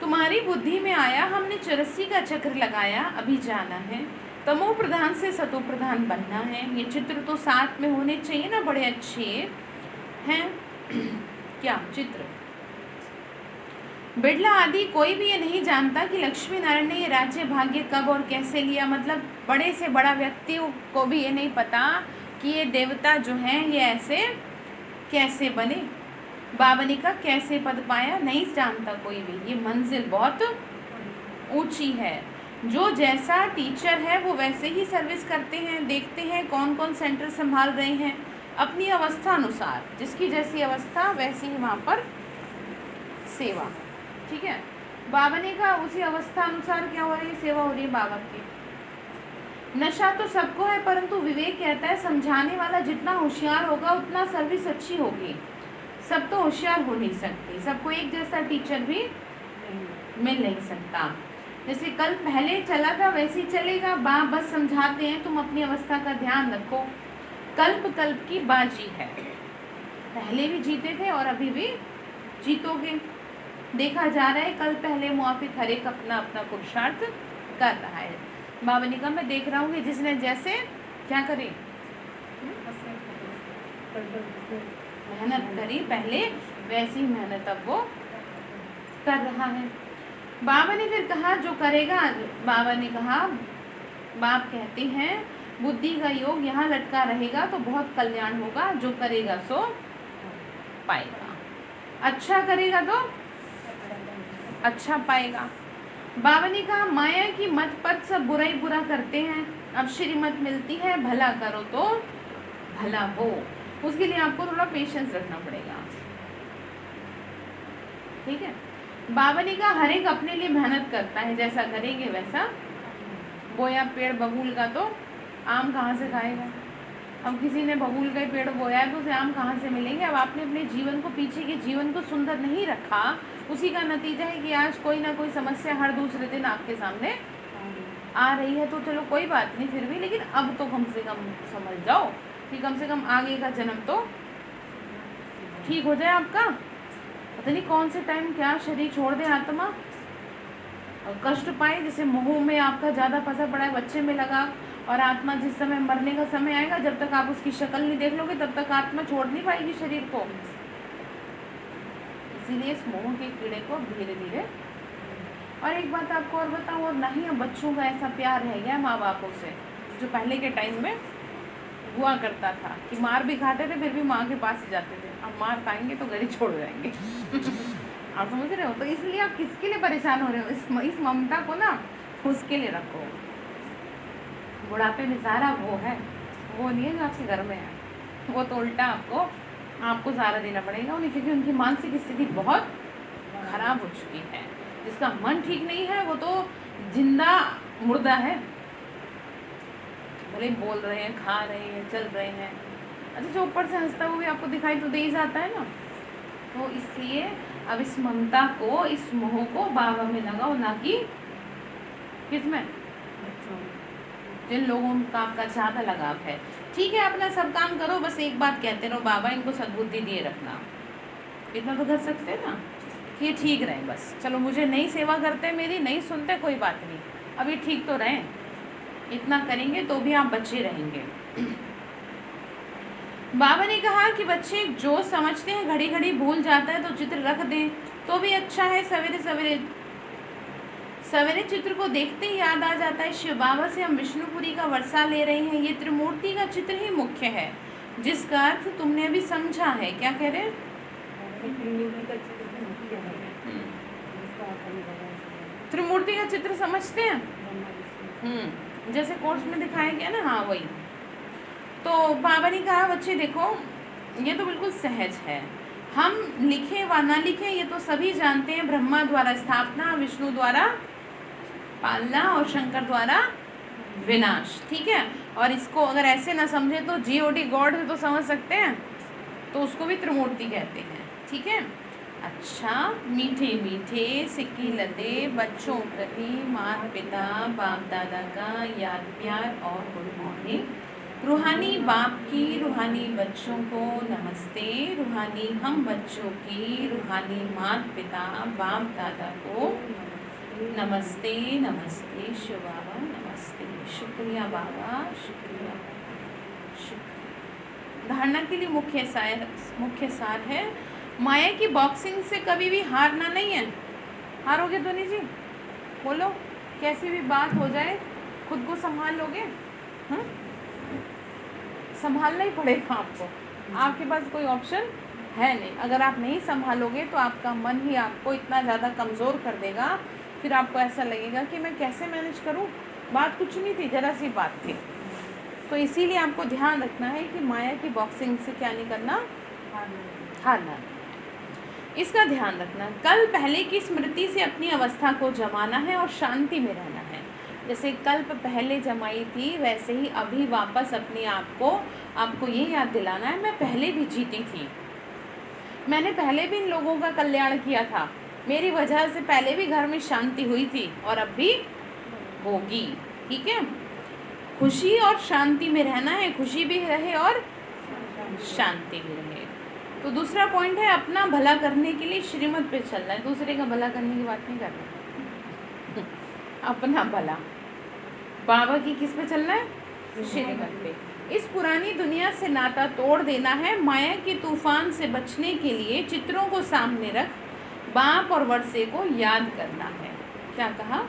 तुम्हारी बुद्धि में आया, हमने 84 का चक्र लगाया, अभी जाना है, तमो प्रधान से सतो प्रधान बनना है। ये चित्र तो साथ में होने चाहिए ना, बड़े अच्छे हैं। क्या चित्र, बिड़ला आदि कोई भी ये नहीं जानता कि लक्ष्मी नारायण ने ये राज्य भाग्य कब और कैसे लिया। मतलब बड़े से बड़ा व्यक्ति को भी ये नहीं पता कि ये देवता जो हैं ये ऐसे कैसे बने। बाबा ने कहा कैसे पद पाया, नहीं जानता कोई भी। ये मंजिल बहुत ऊंची है। जो जैसा टीचर है वो वैसे ही सर्विस करते हैं। देखते हैं कौन कौन सेंटर संभाल रहे हैं, अपनी अवस्था अनुसार, जिसकी जैसी अवस्था वैसी ही वहाँ पर सेवा, ठीक है। बाबा ने कहा उसी अवस्था अनुसार क्या हो रही है, सेवा हो रही है बाबा की। नशा तो सबको है, परंतु विवेक कहता है समझाने वाला जितना होशियार होगा उतना सर्विस अच्छी होगी। सब तो होशियार हो नहीं सकती, सबको एक जैसा टीचर भी मिल नहीं सकता। जैसे कल पहले चला था वैसे ही चलेगा। बाप बस समझाते हैं तुम अपनी अवस्था का ध्यान रखो। कल्प कल्प की बाजी है, पहले भी जीते थे और अभी भी जीतोगे। देखा जा रहा है कल पहले मुआफिक हर एक अपना अपना पुरुषार्थ कर रहा है। बाबा ने कहा मैं देख रहा हूँ कि जिसने जैसे क्या करी, मेहनत करी पहले, वैसी मेहनत अब वो कर रहा है। बाबा ने फिर कहा जो करेगा, बाबा ने कहा बाप कहते हैं बुद्धि का योग यहाँ लटका रहेगा तो बहुत कल्याण होगा। जो करेगा सो पाएगा, अच्छा करेगा तो अच्छा पाएगा। बाबा ने कहा माया की मत पर सब बुरा ही बुरा करते हैं, अब श्रीमत मिलती है भला करो तो भला हो। उसके लिए आपको थोड़ा पेशेंस रखना पड़ेगा, ठीक है। बाबा ने कहा हर एक अपने लिए मेहनत करता है, जैसा करेंगे वैसा। बोया पेड़ बबूल का तो आम कहाँ से खाएगा। अब किसी ने बबूल का पेड़ बोया है तो उसे आम कहाँ से मिलेंगे। अब आपने अपने जीवन को, पीछे के जीवन को सुंदर नहीं रखा, उसी का नतीजा है कि आज कोई ना कोई समस्या हर दूसरे दिन आपके सामने आ रही है। तो चलो कोई बात नहीं फिर भी, लेकिन अब तो कम से कम समझ जाओ कि कम से कम आगे का जन्म तो ठीक हो जाए आपका। पता नहीं कौन से टाइम क्या शरीर छोड़ दे आत्मा और कष्ट पाए, जैसे मुंह में आपका ज़्यादा फंसा पड़ा है, बच्चे में लगा, और आत्मा जिस समय मरने का समय आएगा जब तक आप उसकी शक्ल नहीं देख लोगे तब तक आत्मा छोड़ नहीं पाएगी शरीर को। इसीलिए इस मोह के कीड़े को धीरे धीरे। और एक बात आपको और बताऊँ, और नहीं अब बच्चों का ऐसा प्यार रह गया माँ बापों से जो पहले के टाइम में हुआ करता था कि मार भी खाते थे फिर भी माँ के पास ही जाते थे। अब मार खाएंगे तो घर ही छोड़ जाएंगे। आप समझ रहे हो? तो इसलिए आप किसके लिए परेशान हो रहे हो? इस ममता को ना उसके लिए रखो। बुढ़ापे में सारा वो है, वो नहीं है जो आपके घर में है, वो तो उल्टा आपको सहारा देना पड़ेगा उन्हें, क्योंकि उनकी मानसिक स्थिति बहुत खराब हो चुकी है। जिसका मन ठीक नहीं है वो तो जिंदा मुर्दा है, भले बोल रहे हैं, खा रहे हैं, चल रहे हैं। अच्छा, जो ऊपर से हंसता है वो भी आपको दिखाई तो दे ही जाता है ना। तो इसलिए अब इस ममता को, इस मोह को बाबा में लगाओ, ना कि किसमें, जिन लोगों का आपका ज़्यादा लगाव है। ठीक है, अपना सब काम करो, बस एक बात कहते रहो, बाबा इनको सद्बुद्धि दिए रखना। इतना तो कर सकते हैं ना कि ये ठीक रहे। बस चलो, मुझे नहीं सेवा करते, मेरी नहीं सुनते, कोई बात नहीं, अभी ठीक तो रहें। इतना करेंगे तो भी आप बच्चे रहेंगे। बाबा ने कहा कि बच्चे जो समझते हैं घड़ी घड़ी भूल जाता है, तो चित्र रख दें तो भी अच्छा है। सवेरे सवेरे सवेरे चित्र को देखते ही याद आ जाता है, शिव बाबा से हम विष्णुपुरी का वर्षा ले रहे हैं। ये त्रिमूर्ति का चित्र ही मुख्य है, जिसका अर्थ तुमने अभी समझा है। क्या कह रहे हैं? त्रिमूर्ति का चित्र समझते हैं? जैसे कोर्स में दिखाया गया ना, हाँ वही। तो बाबा ने कहा बच्चे देखो, ये तो बिल्कुल सहज है, हम लिखे व ना लिखे ये तो सभी जानते हैं। ब्रह्मा द्वारा स्थापना, विष्णु द्वारा पालना और शंकर द्वारा विनाश। ठीक है, और इसको अगर ऐसे ना समझे तो GOD गॉड तो समझ सकते हैं, तो उसको भी त्रिमूर्ति कहते हैं। ठीक है। अच्छा, मीठे मीठे सिक्की लदे बच्चों प्रति माता पिता बाप दादा का याद प्यार और गुड मॉर्निंग। रूहानी बाप की रूहानी बच्चों को नमस्ते। रूहानी हम बच्चों की रूहानी माता पिता बाप दादा को नमस्ते। नमस्ते शिव बाबा, नमस्ते। शुक्रिया बाबा, शुक्रिया शुक्रिया। धारणा के लिए मुख्य सार है, माया की बॉक्सिंग से कभी भी हारना नहीं है। हारोगे तो नहीं जी, बोलो, कैसी भी बात हो जाए खुद को संभाल लोगे? संभालना ही पड़ेगा आपको, आपके पास कोई ऑप्शन है नहीं। अगर आप नहीं संभालोगे तो आपका मन ही आपको इतना ज़्यादा कमज़ोर कर देगा, फिर आपको ऐसा लगेगा कि मैं कैसे मैनेज करूं। बात कुछ नहीं थी, ज़रा सी बात थी। तो इसीलिए आपको ध्यान रखना है कि माया की बॉक्सिंग से क्या नहीं करना, हारना। इसका ध्यान रखना। कल पहले की स्मृति से अपनी अवस्था को जमाना है और शांति में रहना है। जैसे कल्प पहले जमाई थी, वैसे ही अभी वापस अपने आप को आपको ये याद दिलाना है, मैं पहले भी जीती थी, मैंने पहले भी इन लोगों का कल्याण किया था, मेरी वजह से पहले भी घर में शांति हुई थी और अब भी होगी। ठीक है, खुशी और शांति में रहना है, खुशी भी रहे और शांति भी रहे। तो दूसरा पॉइंट है, अपना भला करने के लिए श्रीमत पे चलना है, दूसरे का भला करने की बात नहीं करना। अपना भला, बाबा की किस पे चलना है? श्रीमत पे। इस पुरानी दुनिया से नाता तोड़ देना है। माया के तूफान से बचने के लिए चित्रों को सामने रख बाप और वर्षे को याद करना है। क्या कहा?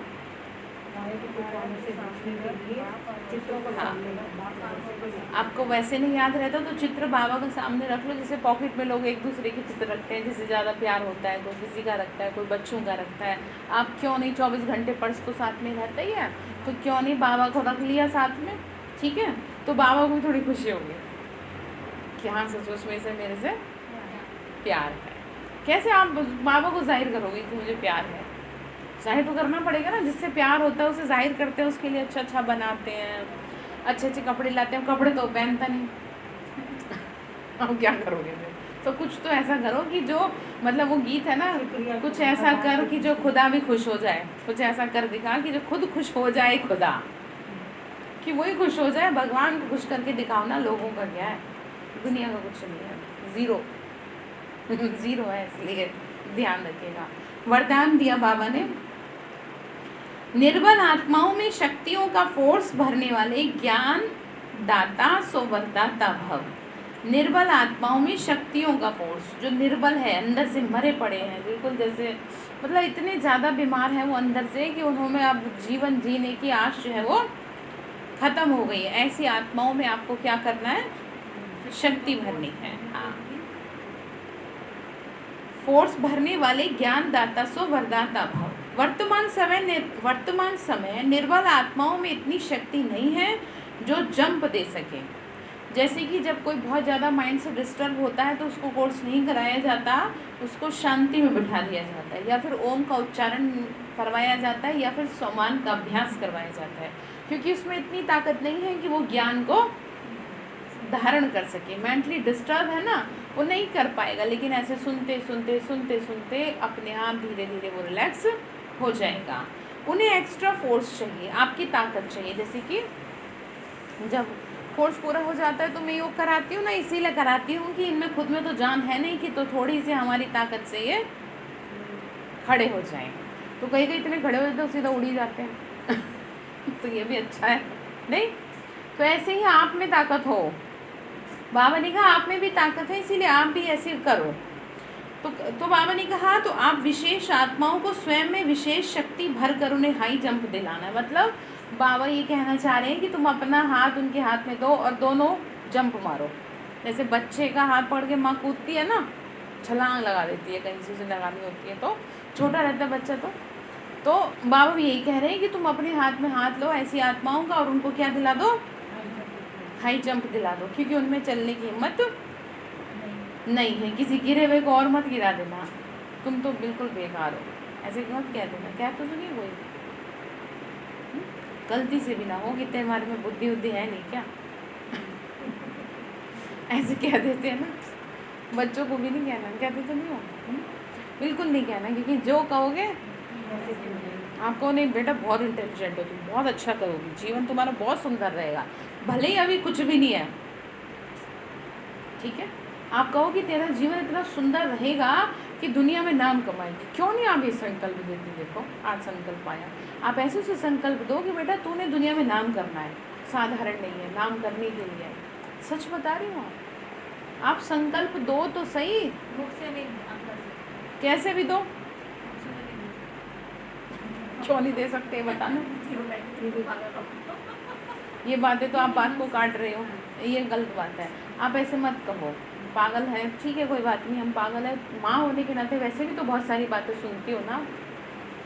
आपको वैसे नहीं याद रहता तो चित्र बाबा के सामने रख लो। जैसे पॉकेट में लोग एक दूसरे के चित्र रखते हैं, जिससे ज़्यादा प्यार होता है, कोई किसी का रखता है, कोई बच्चों का रखता है। आप क्यों नहीं 24 घंटे पर्स तो साथ में रहता ही है, तो क्यों नहीं बाबा को रख लिया साथ में? ठीक है, तो बाबा को भी थोड़ी खुशी होगी कि हाँ सच में से मेरे से प्यार है। कैसे आप बाबा को जाहिर करोगे कि मुझे प्यार है? जाहिर तो करना पड़ेगा ना, जिससे प्यार होता है उसे जाहिर करते हैं, उसके लिए अच्छा अच्छा बनाते हैं, अच्छे अच्छे कपड़े लाते हैं। कपड़े तो पहनता नहीं, अब क्या करोगे फिर? तो कुछ तो ऐसा करो कि जो मतलब वो गीत है ना, कुछ ऐसा कर कि जो खुदा भी खुश हो जाए, कुछ ऐसा कर दिखा कि जो खुद खुश हो जाए खुदा, कि वही खुश हो जाए। भगवान को खुश करके दिखाओ ना, लोगों का क्या है, दुनिया का कुछ नहीं है, ज़ीरो ज़ीरो है, इसलिए ध्यान रखिएगा। वरदान दिया बाबा ने, निर्बल आत्माओं में शक्तियों का फोर्स भरने वाले ज्ञान दाता सो वरदाता भव। निर्बल आत्माओं में शक्तियों का फोर्स, जो निर्बल है, अंदर से मरे पड़े हैं, बिल्कुल जैसे मतलब इतने ज़्यादा बीमार हैं वो अंदर से कि उन्होंने अब जीवन जीने की आश जो है वो ख़त्म हो गई है। ऐसी आत्माओं में आपको क्या करना है? शक्ति भरनी है। हाँ, फोर्स भरने वाले ज्ञान दाता सो वरदाता भव। वर्तमान समय निर्बल आत्माओं में इतनी शक्ति नहीं है जो जंप दे सके। जैसे कि जब कोई बहुत ज़्यादा माइंड से डिस्टर्ब होता है तो उसको कोर्स नहीं कराया जाता, उसको शांति में बिठा दिया जाता है, या फिर ओम का उच्चारण करवाया जाता है, या फिर सोमान का अभ्यास करवाया जाता है, क्योंकि उसमें इतनी ताकत नहीं है कि वो ज्ञान को धारण कर सके। मेंटली डिस्टर्ब है ना, वो नहीं कर पाएगा, लेकिन ऐसे सुनते सुनते सुनते सुनते अपने आप धीरे धीरे वो रिलैक्स हो जाएगा। उन्हें एक्स्ट्रा फोर्स चाहिए, आपकी ताकत चाहिए। जैसे कि जब कोर्स पूरा हो जाता है तो मैं योग कराती हूँ ना, इसीलिए कराती हूँ कि इनमें खुद में तो जान है नहीं कि तो थोड़ी सी हमारी ताकत से ये खड़े हो जाएं। तो कहीं कहीं इतने खड़े हो जाते तो सीधा उड़ ही जाते हैं तो ये भी अच्छा है नहीं। तो ऐसे ही आप में ताकत हो, बाबा ने कहा आप में भी ताकत है, इसीलिए आप भी ऐसे करो। तो बाबा ने कहा तो आप विशेष आत्माओं को स्वयं में विशेष शक्ति भर कर उन्हें हाई जंप दिलाना है। मतलब बाबा ये कहना चाह रहे हैं कि तुम अपना हाथ उनके हाथ में दो और दोनों जंप मारो। जैसे बच्चे का हाथ पकड़ के माँ कूदती है ना, छलांग लगा देती है, कहीं से उसे लगानी होती है, तो छोटा रहता है बच्चा। तो बाबा भी यही कह रहे हैं कि तुम अपने हाथ में हाथ लो ऐसी आत्माओं का और उनको क्या दिला दो, हाई जंप दिला दो, क्योंकि उनमें चलने की हिम्मत नहीं है। किसी गिरे हुए को और मत गिरा देना, तुम तो बिल्कुल बेकार हो, ऐसे मत कह देना। क्या तो नहीं कोई गलती से भी ना हो कि तुम्हारे में बुद्धि उद्धि है नहीं क्या ऐसे कह देते हैं ना, बच्चों को भी नहीं कहना, कहते तो नहीं हो, बिल्कुल नहीं कहना, क्योंकि जो कहोगे आपको नहीं बेटा बहुत इंटेलिजेंट हो तुम, बहुत अच्छा करोगी, जीवन तुम्हारा बहुत सुंदर रहेगा, भले ही अभी कुछ भी नहीं है, ठीक है। आप कहो कि तेरा जीवन इतना सुंदर रहेगा कि दुनिया में नाम कमाएगी, क्यों नहीं आप ये संकल्प देती। देखो आज संकल्प आया, आप ऐसे से संकल्प दो कि बेटा तूने दुनिया में नाम करना है, साधारण नहीं है, नाम करने के लिए। सच बता रही हूँ, आप संकल्प दो तो सही, कैसे भी दो, क्यों नहीं दे सकते बताना। ये बातें तो आप बात को काट रहे हो, ये गलत बात है। आप ऐसे मत कहो, पागल है, ठीक है कोई बात नहीं, हम पागल है, माँ होने के नाते वैसे भी तो बहुत सारी बातें सुनती हो ना,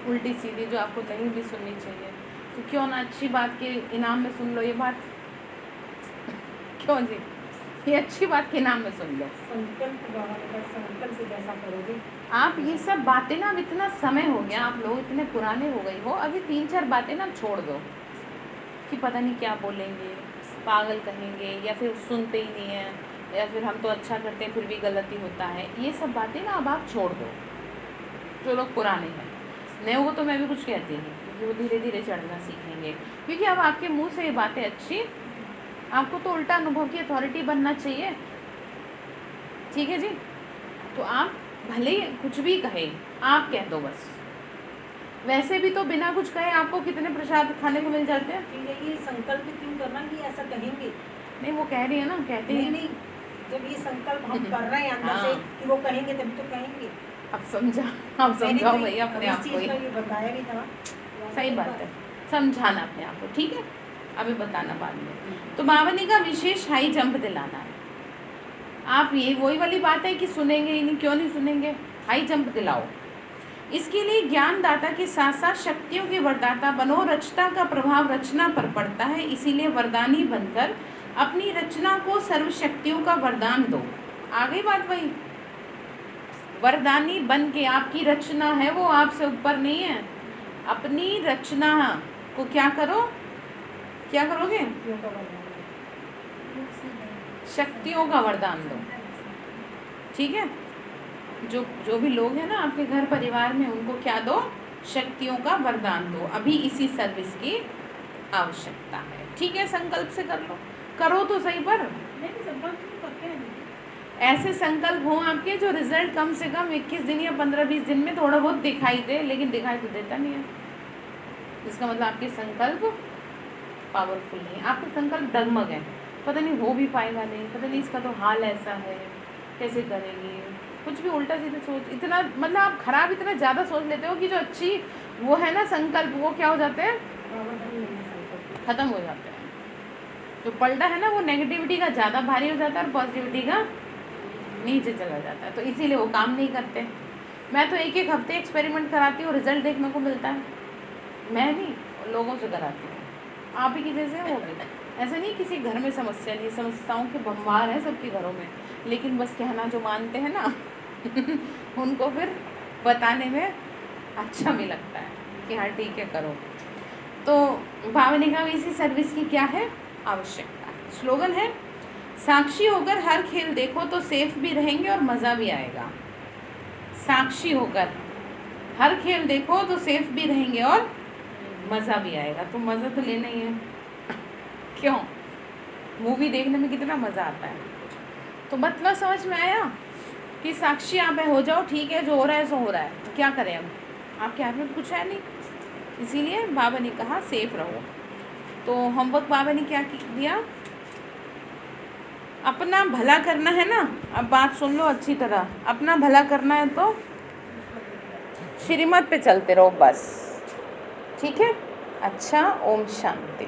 उल्टी सीधी, जो आपको नहीं भी सुननी चाहिए, तो क्यों ना अच्छी बात के इनाम में सुन लो ये बात क्यों जी, ये अच्छी बात के इनाम में सुन लो। संकल्प जैसा करोगे आप ये सब बातें ना, अब इतना समय हो गया, आप लोग इतने पुराने हो गए हो, अभी 3-4 बातें ना छोड़ दो कि पता नहीं क्या बोलेंगे, पागल कहेंगे, या फिर सुनते ही नहीं है, या फिर हम तो अच्छा करते हैं फिर भी गलती होता है। ये सब बातें ना अब आप छोड़ दो, जो लोग पुराने हैं। नए को तो मैं भी कुछ कहती नहीं, क्योंकि वो धीरे धीरे चढ़ना सीखेंगे, क्योंकि अब आपके मुंह से ये बातें अच्छी, आपको तो उल्टा अनुभव की अथॉरिटी बनना चाहिए, ठीक है जी। तो आप भले ही कुछ भी कहे, आप कह दो बस। वैसे भी तो बिना कुछ कहे आपको कितने प्रसाद खाने को मिल जाते हैं। ठीक है, ये संकल्प क्यों करना कि ऐसा कहेंगे? नहीं वो कह रही है ना, कहते हैं नहीं, जब ये संकल्प हम कर रहे हैं अंदर से कि वो कहेंगे तभी तो कहेंगे। अब समझा, आप समझाओ भाई अपने आप को, ये बताया भी था। सही बात है, समझाना अपने आप को, ठीक है, अभी बताना बाद में। तो बाबा ने कहा विशेष हाई जंप दिलाना है। आप ये वही वाली बात है कि सुनेंगे ही नहीं, क्यों नहीं सुनेंगे, हाई जंप दिलाओ। इसके लिए ज्ञानदाता के साथ साथ शक्तियों के वरदाता बनो। रचता का प्रभाव रचना पर पड़ता है, इसीलिए वरदानी बनकर अपनी रचना को सर्वशक्तियों का वरदान दो। आ गई बात वही, वरदानी बन के, आपकी रचना है वो आपसे ऊपर नहीं है, अपनी रचना को क्या करो, क्या करोगे, शक्तियों का वरदान दो, ठीक है। जो भी लोग हैं ना आपके घर परिवार में, उनको क्या दो, शक्तियों का वरदान दो। अभी इसी सर्विस की आवश्यकता है, ठीक है। संकल्प से कर लो, करो तो सही, पर ऐसे संकल्प हो आपके जो रिजल्ट कम से कम 21 दिन या 15-20 दिन में थोड़ा बहुत दिखाई दे, लेकिन दिखाई तो देता नहीं है। इसका मतलब आपके संकल्प पावरफुल नहीं, आपके संकल्प डगमग है, पता नहीं हो भी पाएगा नहीं, पता नहीं इसका तो हाल ऐसा है, कैसे करेंगे, कुछ भी उल्टा सीधा सोच, इतना मतलब आप खराब इतना ज़्यादा सोच लेते हो कि जो अच्छी वो है ना संकल्प, वो क्या हो जाते हैं, ख़त्म हो जाते हैं। जो पलटा है ना वो नेगेटिविटी का ज़्यादा भारी हो जाता है और पॉजिटिविटी का नीचे चला जाता है, तो इसीलिए वो काम नहीं करते। मैं तो 1-1 हफ्ते एक्सपेरिमेंट कराती हूँ, रिजल्ट देखने को मिलता है, मैं नहीं, लोगों से कराती हूँ, आप ही की जैसे हो गए। ऐसा नहीं किसी घर में समस्या नहीं, समस्याओं के बम्बार हैं सबके घरों में, लेकिन बस कहना जो मानते हैं ना उनको फिर बताने में अच्छा भी लगता है कि हाँ ठीक है करो। तो बाबा ने कहा इसी सर्विस की क्या है आवश्यकता। स्लोगन है साक्षी होकर हर खेल देखो तो सेफ भी रहेंगे और मज़ा भी आएगा। साक्षी होकर हर खेल देखो तो सेफ भी रहेंगे और मज़ा भी आएगा। तो मज़ा तो लेना ही है क्यों, मूवी देखने में कितना मज़ा आता है। तो मतलब समझ में आया कि साक्षी आप हो जाओ, ठीक है जो हो रहा है सो हो रहा है, तो क्या करें अब, आपके हाथ में तो कुछ है नहीं। इसीलिए बाबा ने कहा सेफ रहो। तो होमवर्क बाबा ने क्या दिया, अपना भला करना है ना। अब बात सुन लो अच्छी तरह, अपना भला करना है तो श्रीमत पे चलते रहो बस, ठीक है। अच्छा, ओम शांति।